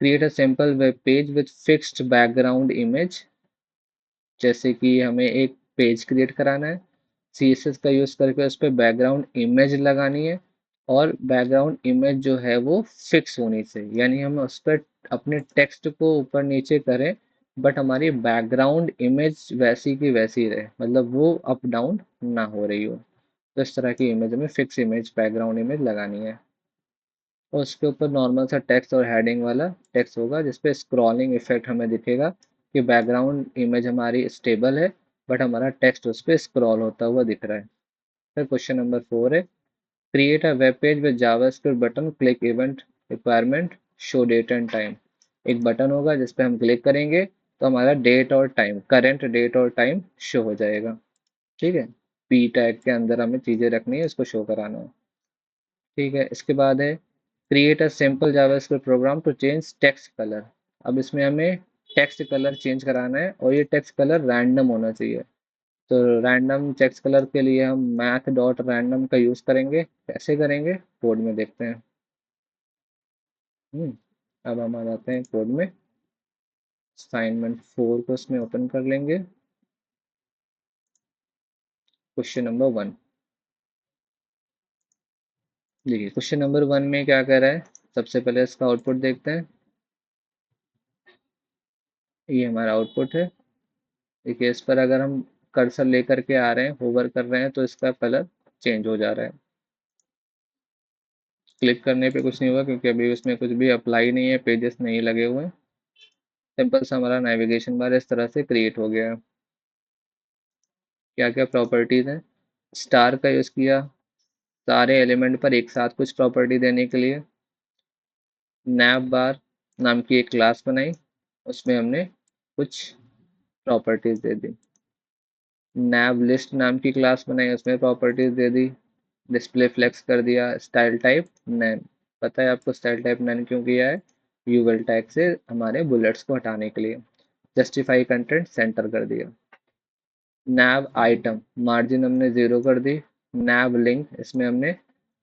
create a simple web page with fixed background image. जैसे कि हमें एक पेज क्रिएट कराना है, CSS का यूज करके उस पर बैकग्राउंड इमेज लगानी है, और बैकग्राउंड इमेज जो है वो फिक्स होनी चाहिए, यानी हम उस पर अपने टेक्स्ट को ऊपर नीचे करें बट हमारी बैकग्राउंड इमेज वैसी की वैसी रहे, मतलब वो अप डाउन ना हो रही हो। तो इस तरह की इमेज में फिक्स इमेज, बैकग्राउंड इमेज लगानी है। और उसके ऊपर नॉर्मल सा टेक्स्ट और हेडिंग वाला टेक्स्ट होगा जिसपे स्क्रॉलिंग इफेक्ट हमें दिखेगा कि बैकग्राउंड इमेज हमारी स्टेबल है बट हमारा टेक्स्ट उस पर स्क्रॉल होता हुआ दिख रहा है। फिर क्वेश्चन नंबर 4 है, create a web page with JavaScript button click event requirement show that and time. एक बटन होगा जिस पे हम क्लिक करेंगे तो हमारा डेट और टाइम, करेंट डेट और टाइम शो हो जाएगा। ठीक है, पी टैग के अंदर हमें चीज़ें रखनी है, उसको शो कराना है। ठीक है, इसके बाद है create a simple JavaScript program to change text colour. अब इसमें हमें टेक्स्ट कलर चेंज कराना है और ये टेक्स्ट कलर रैंडम होना चाहिए। तो रैंडम टेक्स्ट कलर के लिए हम मैथ डॉट रैंडम का यूज़ करेंगे। कैसे करेंगे कोड में देखते हैं। अब हम आ जाते हैं कोड में, असाइनमेंट 4 को इसमें ओपन कर लेंगे। क्वेश्चन नंबर 1, देखिए क्वेश्चन नंबर 1 में क्या कर रहा है, सबसे पहले इसका आउटपुट देखते हैं। ये हमारा आउटपुट है। देखिए इस पर अगर हम कर्सर लेकर के आ रहे हैं, होवर कर रहे हैं, तो इसका कलर चेंज हो जा रहा है। क्लिक करने पे कुछ नहीं हुआ क्योंकि अभी उसमें कुछ भी अप्लाई नहीं है, पेजेस नहीं लगे हुए हैं। सिंपल सा हमारा नेविगेशन बार इस तरह से क्रिएट हो गया है। क्या क्या प्रॉपर्टीज हैं, स्टार का यूज़ किया सारे एलिमेंट पर एक साथ कुछ प्रॉपर्टी देने के लिए। नैव बार नाम की एक क्लास बनाई, उसमें हमने कुछ प्रॉपर्टीज दे दी। नैव लिस्ट नाम की क्लास बनाई, उसमें प्रॉपर्टीज दे दी। डिस्प्ले फ्लेक्स कर दिया। स्टाइल टाइप नैन, पता है आपको स्टाइल टाइप नैन क्यों किया है, यूवल टैग से हमारे बुलेट्स को हटाने के लिए। जस्टिफाई कंटेंट सेंटर कर दिया। नैव आइटम मार्जिन हमने 0 कर दी। नैव लिंक, इसमें हमने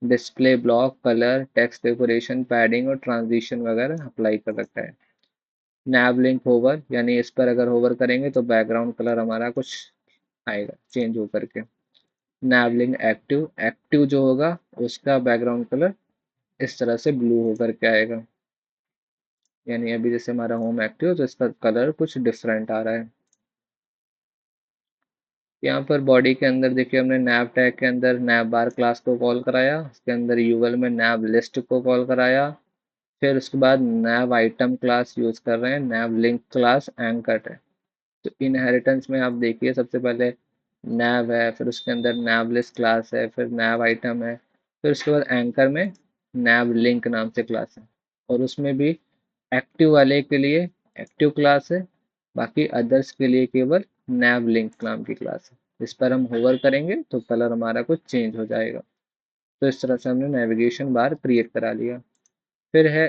display block, colour, text decoration, padding और ट्रांजिशन वगैरह अप्लाई कर रखा है। नैव लिंक होवर, यानी इस पर अगर होवर करेंगे तो बैकग्राउंड कलर हमारा कुछ आएगा चेंज होकर के। नैवलिंग एक्टिव, एक्टिव जो होगा उसका बैकग्राउंड कलर इस तरह से ब्लू होकर के आएगा, यानी अभी जैसे हमारा होम एक्टिव तो इसका कलर कुछ डिफरेंट आ रहा है। यहाँ पर बॉडी के अंदर देखिए हमने नैव टैग के अंदर नैव बार क्लास को कॉल कराया, उसके अंदर यूवल में नैव लिस्ट को कॉल कराया, फिर उसके बाद नैव आइटम क्लास यूज कर रहे हैं, नैव लिंक क्लास एंकर है। तो इनहेरिटेंस में आप देखिए सबसे पहले नैव है, फिर उसके अंदर नैव लिस्ट क्लास है, फिर नैव आइटम है, फिर उसके बाद एंकर में नैव लिंक नाम से क्लास है। और उसमें भी एक्टिव वाले के लिए एक्टिव क्लास है, बाकी अदर्स के लिए केवल नैव लिंक नाम की क्लास है। इस पर हम होवर करेंगे तो कलर हमारा कुछ चेंज हो जाएगा। तो इस तरह से हमने नेविगेशन बार क्रिएट करा लिया। फिर है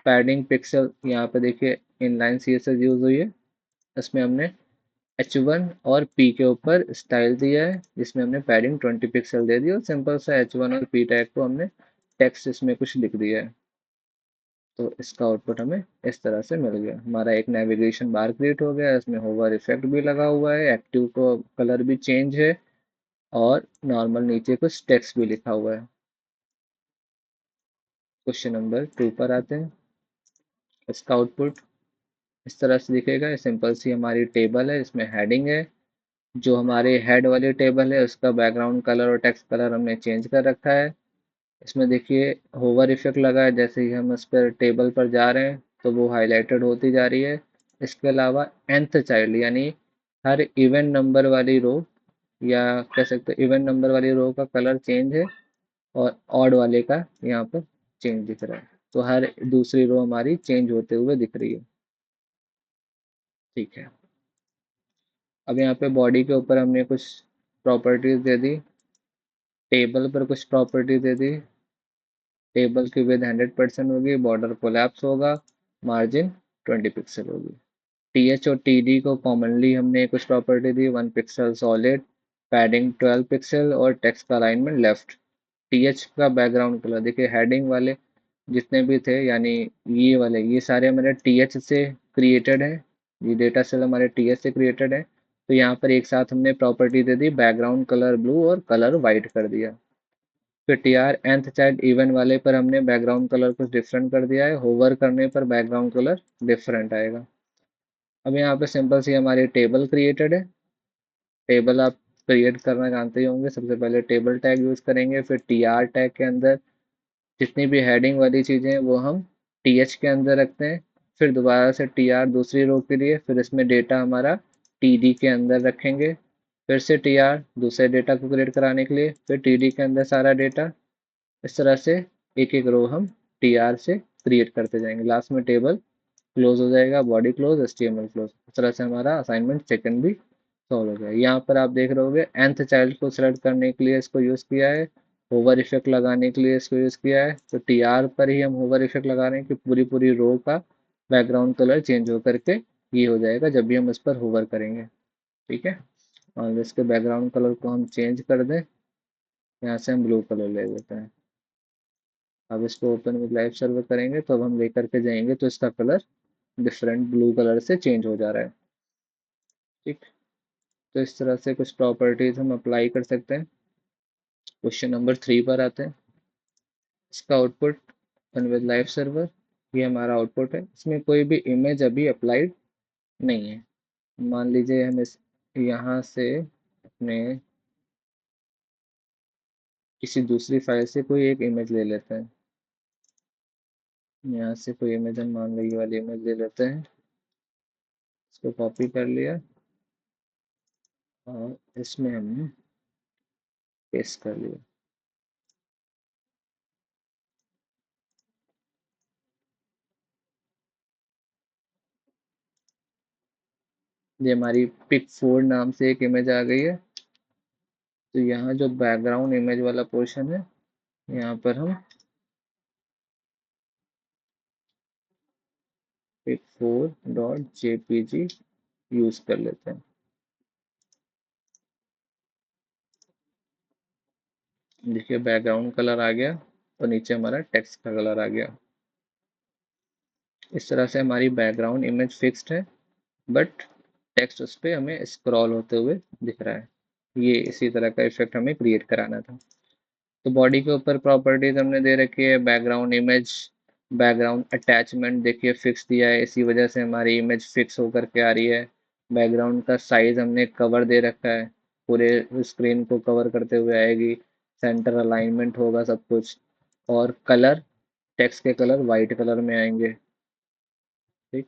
पैडिंग पिक्सल, यहाँ पे देखिए इनलाइन CSS यूज हुई है। इसमें हमने H1 और P के ऊपर स्टाइल दिया है जिसमें हमने पैडिंग 20 पिक्सल दे दी और सिंपल सा H1 और P टैग को हमने टेक्स्ट इसमें कुछ लिख दिया है। तो इसका आउटपुट हमें इस तरह से मिल गया। हमारा एक नेविगेशन बार क्रिएट हो गया, इसमें होवर इफेक्ट भी लगा हुआ है, एक्टिव को कलर भी चेंज है और नॉर्मल नीचे कुछ टेक्स्ट भी लिखा हुआ है। क्वेश्चन नंबर 2 पर आते हैं। इसका आउटपुट इस तरह से दिखेगा। सिंपल सी हमारी टेबल है, इसमें हेडिंग है, जो हमारे हेड वाली टेबल है उसका बैकग्राउंड कलर और टेक्स्ट कलर हमने चेंज कर रखा है। इसमें देखिए होवर इफेक्ट लगा है, जैसे ही हम इस पर टेबल पर जा रहे हैं तो वो हाईलाइटेड होती जा रही है। इसके अलावा nth चाइल्ड यानी हर इवन नंबर वाली रो, या कह सकते हैं इवन नंबर वाली रो का कलर चेंज है और ऑड वाले का यहाँ पर चेंज दिख रहा है। तो हर दूसरी रो हमारी चेंज होते हुए दिख रही है। ठीक है, अब यहाँ पे बॉडी के ऊपर हमने कुछ प्रॉपर्टीज दे दी, टेबल पर कुछ प्रॉपर्टी दे दी। टेबल की विड्थ 100% होगी, बॉर्डर कोलैप्स होगा, मार्जिन 20 पिक्सल होगी। टीएच और टीडी को कॉमनली हमने कुछ प्रॉपर्टी दी, 1 पिक्सल सॉलिड, पैडिंग 12 पिक्सल और टेक्स्ट का अलाइनमेंट लेफ्ट। टीएच का बैकग्राउंड कलर देखिए, हेडिंग वाले जितने भी थे यानी ये वाले, ये सारे हमारे टीएच से क्रिएटेड है, ये डेटा सेल हमारे टीएच से क्रिएटेड है। तो यहाँ पर एक साथ हमने प्रॉपर्टी दे दी, बैकग्राउंड कलर ब्लू और कलर वाइट कर दिया। फिर T R nth child even वाले पर हमने बैकग्राउंड कलर कुछ डिफरेंट कर दिया है, होवर करने पर बैकग्राउंड कलर डिफरेंट आएगा। अब यहाँ पे सिंपल सी हमारी टेबल क्रिएटेड है। टेबल आप क्रिएट करना जानते ही होंगे, सबसे पहले टेबल टैग यूज करेंगे, फिर टी आर टैग के अंदर जितनी भी हेडिंग वाली चीज़ें हैं वो हम टी एच के अंदर रखते हैं। फिर दोबारा से टी आर दूसरी रो के लिए, फिर इसमें डेटा हमारा टी डी के अंदर रखेंगे। फिर से टी आर दूसरे डेटा को क्रिएट कराने के लिए, फिर टी डी के अंदर सारा डेटा। इस तरह से एक एक रो हम टी आर से क्रिएट करते जाएंगे, लास्ट में टेबल क्लोज हो जाएगा, बॉडी क्लोज, HTML क्लोज। इस तरह से हमारा असाइनमेंट सेकंड भी सॉल्व हो जाएगा। यहाँ पर आप देख रहे होंगे nth चाइल्ड को सेलेक्ट करने के लिए इसको यूज़ किया है, होवर इफेक्ट लगाने के लिए इसको यूज़ किया है। तो टी आर पर ही हम होवर इफेक्ट लगा रहे हैं कि पूरी पूरी रो का बैकग्राउंड कलर चेंज होकर के ये हो जाएगा जब भी हम इस पर होवर करेंगे। ठीक है, और इसके बैकग्राउंड कलर को हम चेंज कर दें, यहाँ से हम ब्लू कलर ले लेते हैं। अब इसको ओपन विद लाइव सर्वर करेंगे तो अब हम लेकर के जाएंगे तो इसका कलर डिफरेंट ब्लू कलर से चेंज हो जा रहा है। ठीक, तो इस तरह से कुछ प्रॉपर्टीज हम अप्लाई कर सकते हैं। क्वेश्चन नंबर 3 पर आते हैं। इसका output open with live server, ये हमारा आउटपुट है। इसमें कोई भी इमेज अभी अप्लाइड नहीं है। मान लीजिए हम इस यहाँ से अपने किसी दूसरी फाइल से कोई एक इमेज ले लेते हैं। यहाँ से कोई इमेज हम मान लो ये वाली इमेज ले लेते हैं, इसको कॉपी कर लिया और इसमें हमने पेस्ट कर लिया। ये हमारी पिक 4 नाम से एक इमेज आ गई है। तो यहाँ जो बैकग्राउंड इमेज वाला पोर्शन है, यहाँ पर हम pic4.jpg यूज कर लेते हैं। देखिए बैकग्राउंड कलर आ गया और नीचे हमारा टेक्स्ट का कलर आ गया। इस तरह से हमारी बैकग्राउंड इमेज फिक्स्ड है, बट टेक्स्ट उस पर हमें स्क्रॉल होते हुए दिख रहा है। ये इसी तरह का इफेक्ट हमें क्रिएट कराना था। तो बॉडी के ऊपर प्रॉपर्टीज हमने दे रखी है, बैकग्राउंड इमेज, बैकग्राउंड अटैचमेंट देखिए फिक्स दिया है, इसी वजह से हमारी इमेज फिक्स होकर के आ रही है। बैकग्राउंड का साइज हमने कवर दे रखा है, पूरे स्क्रीन को कवर करते हुए आएगी, सेंटर अलाइनमेंट होगा सब कुछ। और कलर, टेक्स्ट के कलर वाइट कलर में आएंगे। ठीक,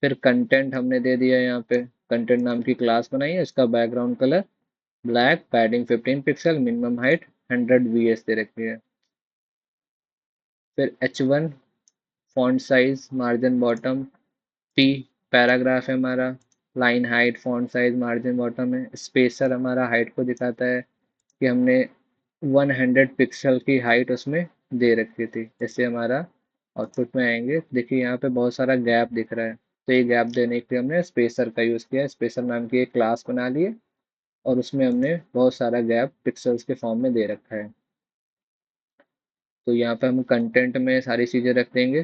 फिर कंटेंट हमने दे दिया है, यहाँ पे कंटेंट नाम की क्लास बनाई है, इसका background colour black, padding 15 pixel, minimum height 100 VS दे रखी है। फिर H1 font size, margin bottom, P paragraph है हमारा, line height, font size, margin bottom है। स्पेसर हमारा हाइट को दिखाता है कि हमने 100 पिक्सल की हाइट उसमें दे रखी थी। जैसे हमारा आउटपुट में आएंगे, देखिए यहाँ पे बहुत सारा गैप दिख रहा है, तो ये गैप देने के लिए हमने स्पेसर का यूज़ किया। स्पेसर नाम की एक क्लास बना लिए और उसमें हमने बहुत सारा गैप पिक्सल्स के फॉर्म में दे रखा है। तो यहाँ पे हम कंटेंट में सारी चीज़ें रख देंगे।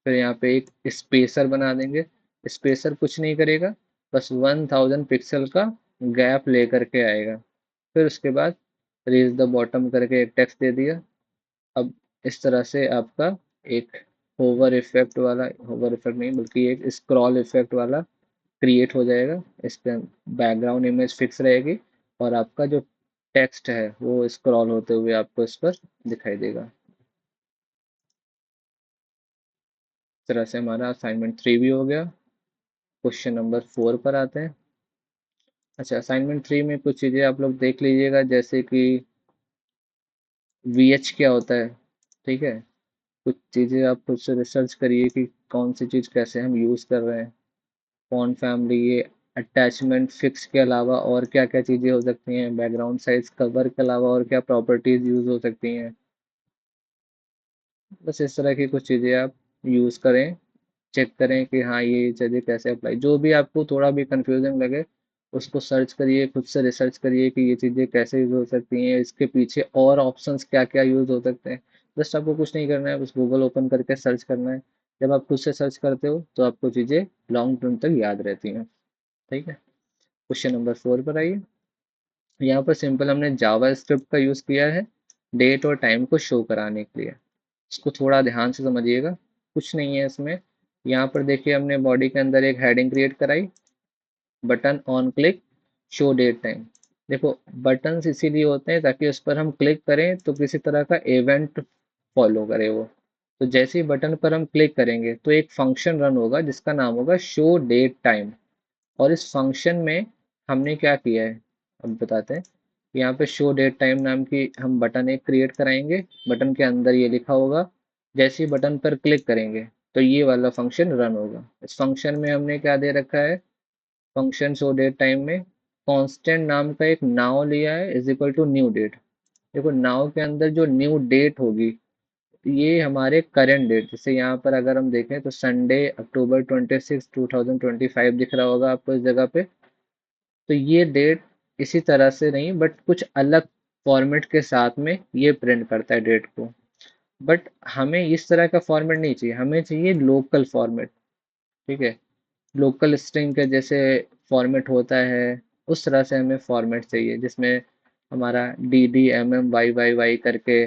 फिर यहाँ पे एक स्पेसर बना देंगे। स्पेसर कुछ नहीं करेगा, बस 1000 पिक्सल का गैप लेकर के आएगा। फिर उसके बाद रीच द बॉटम करके एक टेक्स्ट दे दिया। अब इस तरह से आपका एक होवर इफेक्ट वाला, होवर इफेक्ट नहीं बल्कि एक स्क्रॉल इफेक्ट वाला क्रिएट हो जाएगा। इस पर बैकग्राउंड इमेज फिक्स रहेगी और आपका जो टेक्स्ट है वो स्क्रॉल होते हुए आपको इस पर दिखाई देगा। इस तरह से हमारा असाइनमेंट 3 भी हो गया। क्वेश्चन नंबर 4 पर आते हैं। अच्छा, असाइनमेंट 3 में कुछ चीज़ें आप लोग देख लीजिएगा, जैसे कि VH क्या होता है। ठीक है, कुछ चीज़ें आप खुद से रिसर्च करिए कि कौन सी चीज़ कैसे हम यूज़ कर रहे हैं। फ़ॉन्ट फैमिली, ये अटैचमेंट फिक्स के अलावा और क्या क्या चीज़ें हो सकती हैं, बैकग्राउंड साइज कवर के अलावा और क्या प्रॉपर्टीज़ यूज़ हो सकती हैं। बस इस तरह की कुछ चीज़ें आप यूज़ करें, चेक करें कि हाँ ये चीज़ें कैसे अप्लाई। जो भी आपको थोड़ा भी कंफ्यूजिंग लगे उसको सर्च करिए, खुद से रिसर्च करिए कि ये चीज़ें कैसे यूज़ हो सकती हैं, इसके पीछे और ऑप्शंस क्या क्या यूज़ हो सकते हैं। जस्ट आपको कुछ नहीं करना है, बस गूगल ओपन करके सर्च करना है। जब आप खुद से सर्च करते हो तो आपको चीज़ें लॉन्ग टर्म तक याद रहती हैं। ठीक है, क्वेश्चन नंबर 4 पर आइए। यहाँ पर सिंपल हमने जावा स्क्रिप्ट का यूज़ किया है डेट और टाइम को शो कराने के लिए। इसको थोड़ा ध्यान से समझिएगा, कुछ नहीं है इसमें। यहाँ पर देखिए हमने बॉडी के अंदर एक हेडिंग क्रिएट कराई, button on click show date time. देखो, बटन्स इसीलिए होते हैं ताकि उस पर हम क्लिक करें तो किसी तरह का इवेंट फॉलो करे वो। तो जैसे ही बटन पर हम क्लिक करेंगे तो एक फंक्शन रन होगा जिसका नाम होगा शो डेट टाइम। और इस फंक्शन में हमने क्या किया है अब बताते हैं। यहाँ पे शो डेट टाइम नाम की हम बटन एक क्रिएट कराएंगे। बटन के अंदर ये लिखा होगा, जैसे ही बटन पर क्लिक करेंगे तो ये वाला फंक्शन रन होगा। इस फंक्शन में हमने क्या दे रखा है, फंक्शन शो डेट टाइम में कांस्टेंट नाम का एक नाउ लिया है is equal to new date. देखो, नाउ के अंदर जो न्यू डेट होगी ये हमारे करंट डेट, जैसे यहाँ पर अगर हम देखें तो संडे अक्टूबर 26 2025 दिख रहा होगा आपको इस जगह पे। तो ये डेट इसी तरह से नहीं बट कुछ अलग फॉर्मेट के साथ में ये प्रिंट करता है डेट को। बट हमें इस तरह का फॉर्मेट नहीं चाहिए, हमें चाहिए लोकल फॉर्मेट। ठीक है, लोकल स्ट्रिंग का जैसे फॉर्मेट होता है उस तरह से हमें फॉर्मेट चाहिए जिसमें हमारा DDMMYYY करके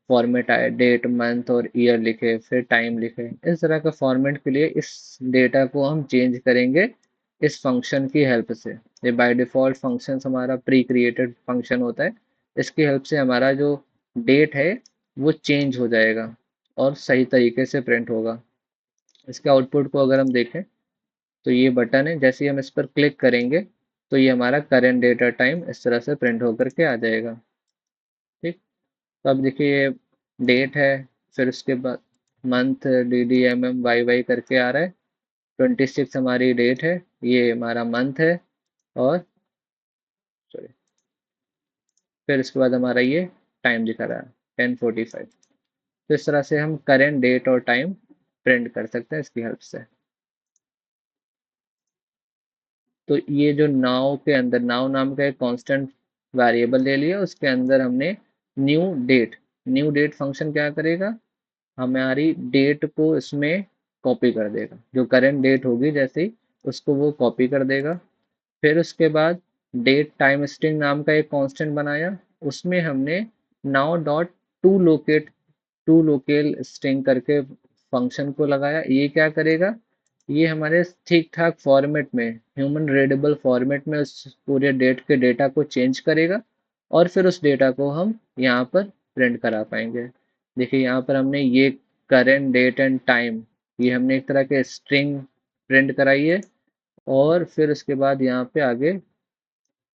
फॉर्मेट आए, डेट मंथ और ईयर लिखे फिर टाइम लिखे। इस तरह का फॉर्मेट के लिए इस डेटा को हम चेंज करेंगे इस फंक्शन की हेल्प से। ये बाय डिफ़ॉल्ट फंक्शन हमारा प्री क्रिएटेड फंक्शन होता है। इसकी हेल्प से हमारा जो डेट है वो चेंज हो जाएगा और सही तरीके से प्रिंट होगा। इसके आउटपुट को अगर हम देखें तो ये बटन है, जैसे ही हम इस पर क्लिक करेंगे तो ये हमारा करंट डेटा टाइम इस तरह से प्रिंट होकर के आ जाएगा। ठीक, तो अब देखिए ये डेट है, फिर उसके बाद मंथ DDMMYY करके आ रहा है। 26 हमारी डेट है, ये हमारा मंथ है। और सॉरी, फिर उसके बाद हमारा ये टाइम दिखा रहा है 10:45। तो इस तरह से हम करेंट डेट और टाइम प्रिंट कर सकते हैं इसकी हेल्प से। तो ये जो नाउ के अंदर नाउ नाम का एक कांस्टेंट वेरिएबल ले लिया, उसके अंदर हमने new date new date function क्या करेगा, हमारी डेट को इसमें कॉपी कर देगा। जो करंट डेट होगी जैसे ही उसको वो कॉपी कर देगा। फिर उसके बाद डेट टाइम स्ट्रिंग नाम का एक कांस्टेंट बनाया, उसमें हमने now dot to local string करके फंक्शन को लगाया। ये क्या करेगा, ये हमारे ठीक ठाक फॉर्मेट में ह्यूमन रीडेबल फॉर्मेट में उस पूरे डेट के डेटा को चेंज करेगा और फिर उस डेटा को हम यहाँ पर प्रिंट करा पाएंगे। देखिए यहाँ पर हमने ये करेंट डेट एंड टाइम, ये हमने एक तरह के स्ट्रिंग प्रिंट कराई है। और फिर उसके बाद यहाँ पे आगे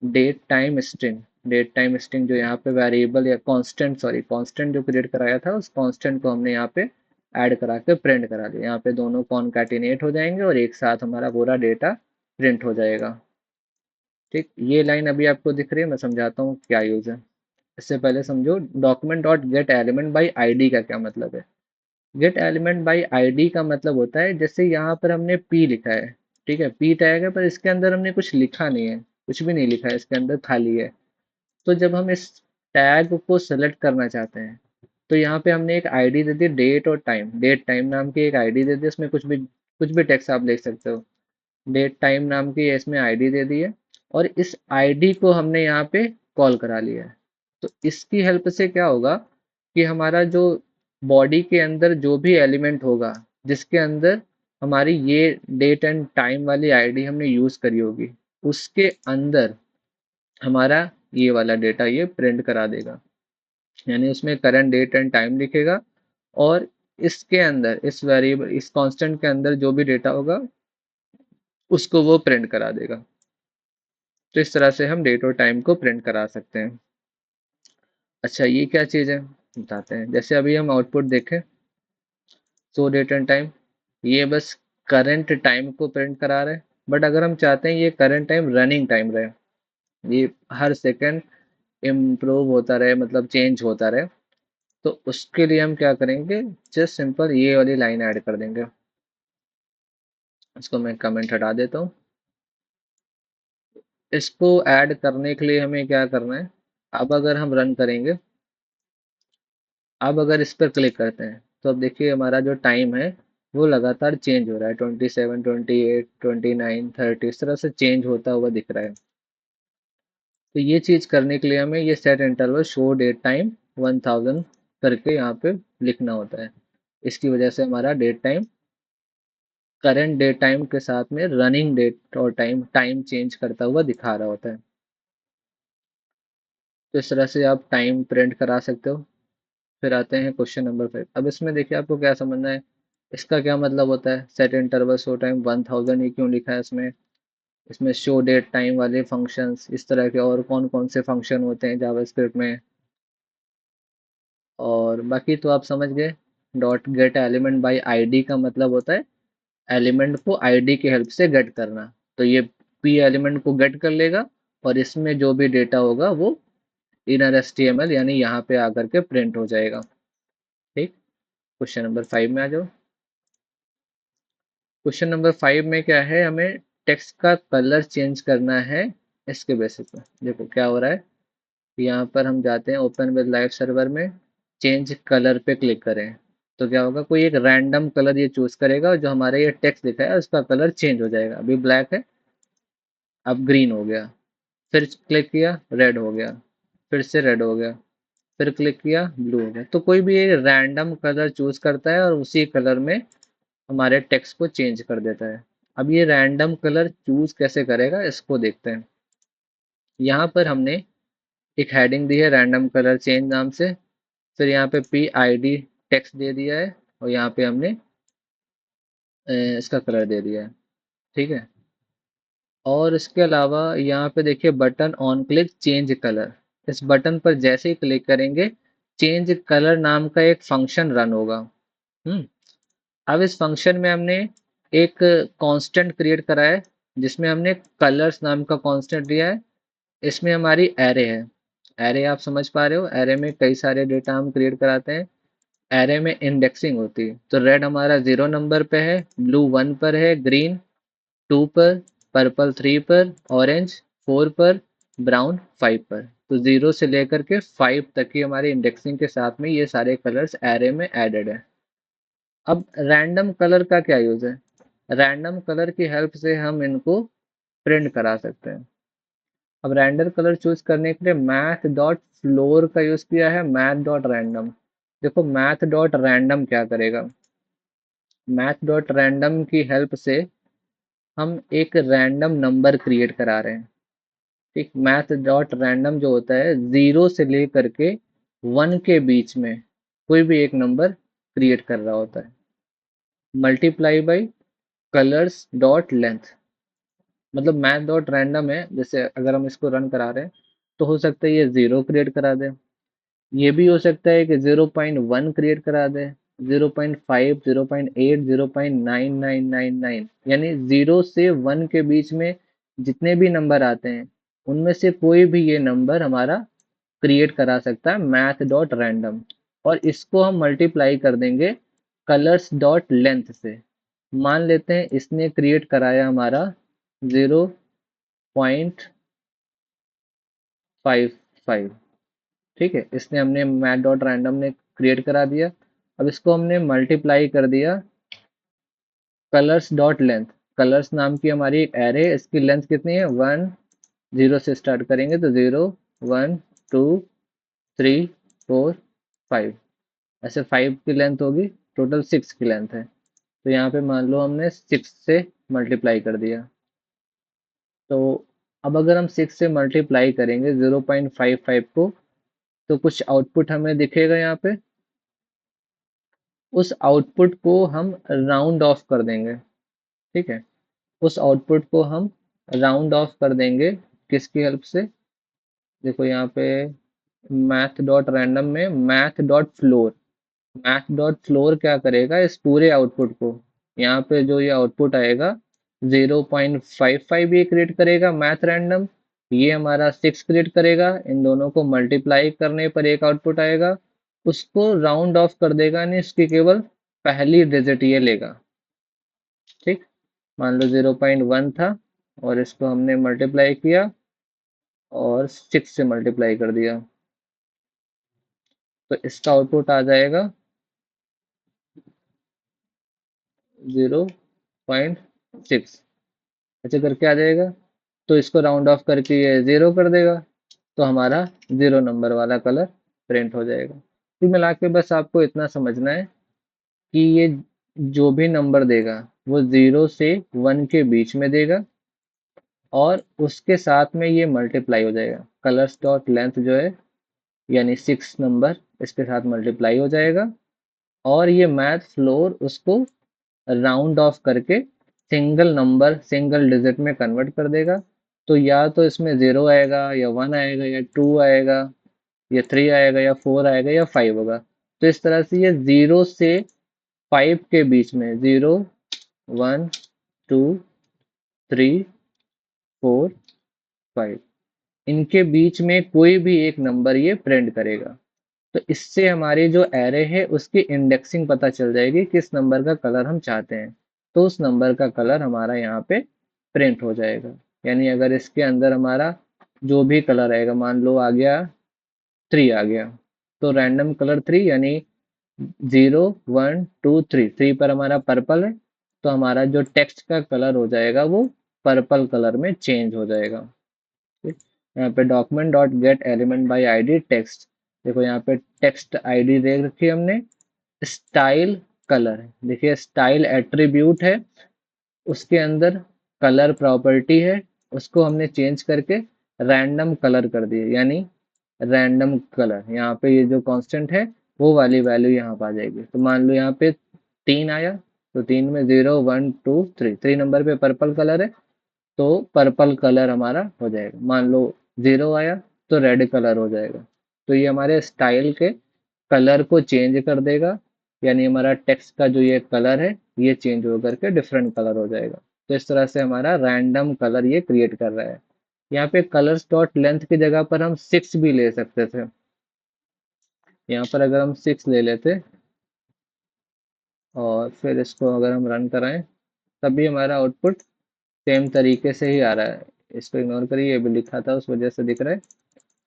डेट टाइम स्ट्रिंग जो यहाँ पे वेरिएबल या कांस्टेंट, सॉरी कांस्टेंट जो क्रिएट कराया था उस कांस्टेंट को हमने यहाँ पे ऐड करा के प्रिंट करा दिया। यहाँ पे दोनों कॉनकैटिनेट हो जाएंगे और एक साथ हमारा पूरा डेटा प्रिंट हो जाएगा। ठीक, ये लाइन अभी आपको दिख रही है, मैं समझाता हूँ क्या यूज है। इससे पहले समझो document dot gate element by ID का क्या मतलब है। गेट एलिमेंट बाई आईडी का मतलब होता है, जैसे यहाँ पर हमने पी लिखा है, ठीक है, पी टैग है पर इसके अंदर हमने कुछ लिखा नहीं है, कुछ भी नहीं लिखा है, इसके अंदर खाली है। तो जब हम इस टैग को सेलेक्ट करना चाहते हैं तो यहाँ पे हमने एक आईडी दे दी डेट टाइम नाम की एक आईडी दे दी, उसमें कुछ भी टेक्स्ट आप लिख सकते हो। डेट टाइम नाम की इसमें आईडी दे दी है और इस आईडी को हमने यहाँ पे कॉल करा लिया है। तो इसकी हेल्प से क्या होगा कि हमारा जो बॉडी के अंदर जो भी एलिमेंट होगा जिसके अंदर हमारी ये डेट एंड टाइम वाली आईडी हमने यूज़ करी होगी, उसके अंदर हमारा ये वाला डेटा ये प्रिंट करा देगा। यानी उसमें करंट डेट एंड टाइम लिखेगा और इसके अंदर इस वेरिएबल इस कांस्टेंट के अंदर जो भी डेटा होगा उसको वो प्रिंट करा देगा। तो इस तरह से हम डेट और टाइम को प्रिंट करा सकते हैं। अच्छा, ये क्या चीज़ है बताते हैं। जैसे अभी हम आउटपुट देखें, सो डेट एंड टाइम, ये बस करंट टाइम को प्रिंट करा रहे हैं। बट अगर हम चाहते हैं ये करंट टाइम रनिंग टाइम रहे, ये हर सेकंड इम्प्रूव होता रहे, मतलब चेंज होता रहे, तो उसके लिए हम क्या करेंगे, जस्ट सिंपल ये वाली लाइन ऐड कर देंगे। इसको मैं कमेंट हटा देता हूँ। इसको ऐड करने के लिए हमें क्या करना है, अब अगर हम रन करेंगे, अब अगर इस पर क्लिक करते हैं तो अब देखिए हमारा जो टाइम है वो लगातार चेंज हो रहा है, 27, 28, 29, 30, इस तरह से चेंज होता हुआ दिख रहा है। तो ये चीज़ करने के लिए हमें ये set interval show date time 1000 करके यहाँ पे लिखना होता है। इसकी वजह से हमारा date time current date time के साथ में रनिंग डेट और टाइम टाइम चेंज करता हुआ दिखा रहा होता है। तो इस तरह से आप टाइम प्रिंट करा सकते हो। फिर आते हैं क्वेश्चन नंबर 5। अब इसमें देखिए आपको क्या समझना है, इसका क्या मतलब होता है, सेट इंटरवल शो टाइम 1000 ये क्यों लिखा है इसमें। इसमें शो डेट टाइम वाले फंक्शंस, इस तरह के और कौन कौन से फंक्शन होते हैं जावास्क्रिप्ट में। और बाकी तो आप समझ गए। Dot gate element by ID का मतलब होता है एलिमेंट को आईडी की हेल्प से गेट करना। तो ये पी एलिमेंट को गेट कर लेगा और इसमें जो भी डेटा होगा वो इनर एचटीएमएल यानी यहाँ पे आकर के प्रिंट हो जाएगा। ठीक, क्वेश्चन नंबर 5 में आ जाओ। क्वेश्चन नंबर 5 में क्या है, हमें टेक्स्ट का कलर चेंज करना है। इसके बेसिस पे देखो क्या हो रहा है, यहाँ पर हम जाते हैं ओपन विद लाइव सर्वर में, चेंज कलर पे क्लिक करें तो क्या होगा, कोई एक रैंडम कलर ये चूज करेगा और जो हमारा ये टेक्स्ट दिखा है उसका कलर चेंज हो जाएगा। अभी ब्लैक है, अब ग्रीन हो गया, फिर क्लिक किया रेड हो गया, फिर से रेड हो गया, फिर क्लिक किया ब्लू हो गया। तो कोई भी एक रैंडम कलर चूज करता है और उसी कलर में हमारे टेक्स्ट को चेंज कर देता है। अब ये रैंडम कलर चूज कैसे करेगा इसको देखते हैं। यहाँ पर हमने एक हेडिंग दी है रैंडम कलर चेंज नाम से, फिर यहाँ पे पी आई डी टेक्स्ट दे दिया है और यहाँ पे हमने इसका कलर दे दिया है। ठीक है, और इसके अलावा यहाँ पे देखिए button on click change colour, इस बटन पर जैसे ही क्लिक करेंगे चेंज कलर नाम का एक फंक्शन रन होगा। हम्म अब इस फंक्शन में हमने एक कांस्टेंट क्रिएट करा है जिसमें हमने कलर्स नाम का कांस्टेंट दिया है। इसमें हमारी एरे है, एरे आप समझ पा रहे हो, एरे में कई सारे डेटा हम क्रिएट कराते हैं। एरे में इंडेक्सिंग होती है, तो रेड हमारा 0 नंबर पे है, ब्लू 1 पर है, ग्रीन 2 पर, पर्पल 3 पर, ऑरेंज 4 पर, ब्राउन 5 पर। तो 0 से लेकर के 5 तक की हमारी इंडेक्सिंग के साथ में ये सारे कलर्स एरे में एडेड है। अब रैंडम कलर का क्या यूज़ है, रैंडम कलर की हेल्प से हम इनको प्रिंट करा सकते हैं। अब रैंडम कलर चूज करने के लिए मैथ डॉट फ्लोर का यूज़ किया है, मैथ डॉट रैंडम। देखो मैथ डॉट रैंडम क्या करेगा, मैथ डॉट रैंडम की हेल्प से हम एक रैंडम नंबर क्रिएट करा रहे हैं। ठीक, मैथ डॉट रैंडम जो होता है 0 से लेकर के 1 के बीच में कोई भी एक नंबर क्रिएट कर रहा होता है। Multiply by colours dot length, मतलब मैथ डॉट रैंडम है, जैसे अगर हम इसको रन करा रहे हैं तो हो सकता है ये 0 क्रिएट करा दे, ये भी हो सकता है कि 0.1 क्रिएट करा दे, 0.5, 0.8, 0.9999, यानी 0 से 1 के बीच में जितने भी नंबर आते हैं उनमें से कोई भी ये नंबर हमारा क्रिएट करा सकता है मैथ डॉट रैंडम। और इसको हम मल्टीप्लाई कर देंगे कलर्स डॉट लेंथ से। मान लेते हैं इसने क्रिएट कराया हमारा 0.55, ठीक है, इसने हमने मैथ डॉट रैंडम ने क्रिएट करा दिया। अब इसको हमने मल्टीप्लाई कर दिया कलर्स डॉट लेंथ, कलर्स नाम की हमारी एक एरे, इसकी लेंथ कितनी है 1, 0 से स्टार्ट करेंगे तो 0, 1, 2, 3, 4, 5, ऐसे 5 की लेंथ होगी, टोटल 6 की लेंथ है। तो यहाँ पे मान लो हमने 6 से मल्टीप्लाई कर दिया। तो अब अगर हम 6 से मल्टीप्लाई करेंगे 0.55 को, तो कुछ आउटपुट हमें दिखेगा यहाँ पे। उस आउटपुट को हम राउंड ऑफ कर देंगे। ठीक है, उस आउटपुट को हम राउंड ऑफ कर देंगे किसकी हेल्प से? देखो यहाँ पे मैथ डॉट रैंडम में मैथ डॉट फ्लोर क्या करेगा, इस पूरे आउटपुट को, यहाँ पे जो ये आउटपुट आएगा 0.55 ये क्रिएट करेगा मैथ रैंडम, ये हमारा 6 क्रिएट करेगा, इन दोनों को मल्टीप्लाई करने पर एक आउटपुट आएगा, उसको राउंड ऑफ कर देगा, यानी इसकी केवल पहली डिजिट ये लेगा। ठीक, मान लो 0.1 था और इसको हमने मल्टीप्लाई किया और 6 से मल्टीप्लाई कर दिया, तो इसका आउटपुट आ जाएगा 0.6। ऐसे करके आ जाएगा, तो इसको राउंड ऑफ करके ये 0 कर देगा, तो हमारा 0 नंबर वाला कलर प्रिंट हो जाएगा। फिर मिला के बस आपको इतना समझना है कि ये जो भी नंबर देगा वो 0 से 1 के बीच में देगा और उसके साथ में ये मल्टीप्लाई हो जाएगा। कलर्स डॉट लेंथ जो है यानी 6 नंबर इसके साथ मल्टीप्लाई हो जाएगा और ये मैथ फ्लोर उसको राउंड ऑफ करके सिंगल नंबर सिंगल डिजिट में कन्वर्ट कर देगा। तो या तो इसमें 0 आएगा या 1 आएगा या 2 आएगा या 3 आएगा या 4 आएगा या 5 होगा। तो इस तरह से ये 0 से 5 के बीच में 0 1 2 3 4 5 इनके बीच में कोई भी एक नंबर ये प्रिंट करेगा। तो इससे हमारी जो एरे है उसकी इंडेक्सिंग पता चल जाएगी किस नंबर का कलर हम चाहते हैं, तो उस नंबर का कलर हमारा यहाँ पे प्रिंट हो जाएगा। यानी अगर इसके अंदर हमारा जो भी कलर आएगा, मान लो आ गया 3 आ गया, तो रैंडम कलर 3 यानी 0 1 2 3 पर हमारा पर्पल है, तो हमारा जो टेक्स्ट का कलर हो जाएगा वो पर्पल कलर में चेंज हो जाएगा। ठीक? यहाँ पे document dot gate element by ID text, देखो यहाँ पे टेक्स्ट आईडी दे रखी है हमने। स्टाइल कलर है, देखिए स्टाइल एट्रीब्यूट है, उसके अंदर कलर प्रॉपर्टी है, उसको हमने चेंज करके रैंडम कलर कर दिए, यानी रैंडम कलर। यहाँ पे ये जो कांस्टेंट है वो वाली वैल्यू यहाँ पे आ जाएगी। तो मान लो यहाँ पे 3 आया, तो 3 में 0 1 2 3, 3 नंबर पे पर्पल कलर है, तो पर्पल कलर हमारा हो जाएगा। मान लो 0 आया तो रेड कलर हो जाएगा। तो ये हमारे स्टाइल के कलर को चेंज कर देगा, यानी हमारा टेक्स्ट का जो ये कलर है ये चेंज हो करके डिफरेंट कलर हो जाएगा। तो इस तरह से हमारा रैंडम कलर ये क्रिएट कर रहा है। यहाँ पे कलर्स डॉट लेंथ की जगह पर हम 6 भी ले सकते थे। यहाँ पर अगर हम 6 ले लेते और फिर इसको अगर हम रन कराएं, तभी हमारा आउटपुट सेम तरीके से ही आ रहा है। इसको इग्नोर करिए, ये भी लिखा था उस वजह से दिख रहा है।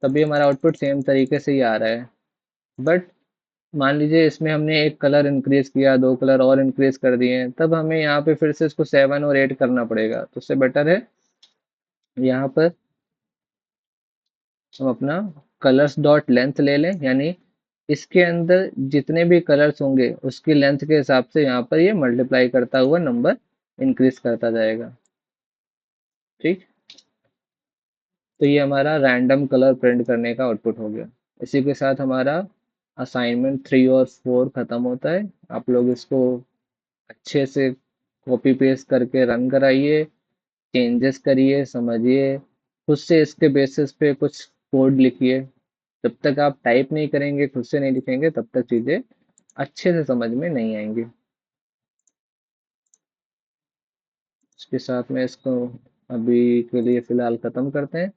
तभी हमारा आउटपुट सेम तरीके से ही आ रहा है। बट मान लीजिए इसमें हमने एक कलर इंक्रीज किया, 2 कलर और इंक्रीज कर दिए हैं, तब हमें यहाँ पे फिर से इसको 7 और 8 करना पड़ेगा। तो उससे बेटर है यहाँ पर हम अपना कलर्स डॉट लेंथ ले लें, यानी इसके अंदर जितने भी कलर्स होंगे उसकी लेंथ के हिसाब से यहाँ पर ये मल्टीप्लाई करता हुआ नंबर इंक्रीज करता जाएगा। ठीक, तो ये हमारा रैंडम कलर प्रिंट करने का आउटपुट हो गया। इसी के साथ हमारा असाइनमेंट 3 और 4 खत्म होता है। आप लोग इसको अच्छे से कॉपी पेस्ट करके रन कराइए, चेंजेस करिए, समझिए, खुद से इसके बेसिस पे कुछ कोड लिखिए। जब तक आप टाइप नहीं करेंगे, खुद से नहीं लिखेंगे, तब तक चीज़ें अच्छे से समझ में नहीं आएंगी। इसके साथ में इसको अभी के लिए फ़िलहाल ख़त्म करते हैं।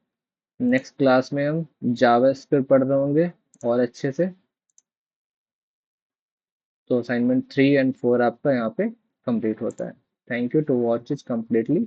नेक्स्ट क्लास में हम जावा स्क्रिप्ट पढ़ रहे होंगे और अच्छे से। तो असाइनमेंट 3 एंड 4 आपका यहाँ पे कंप्लीट होता है। Thank you to watch it completely.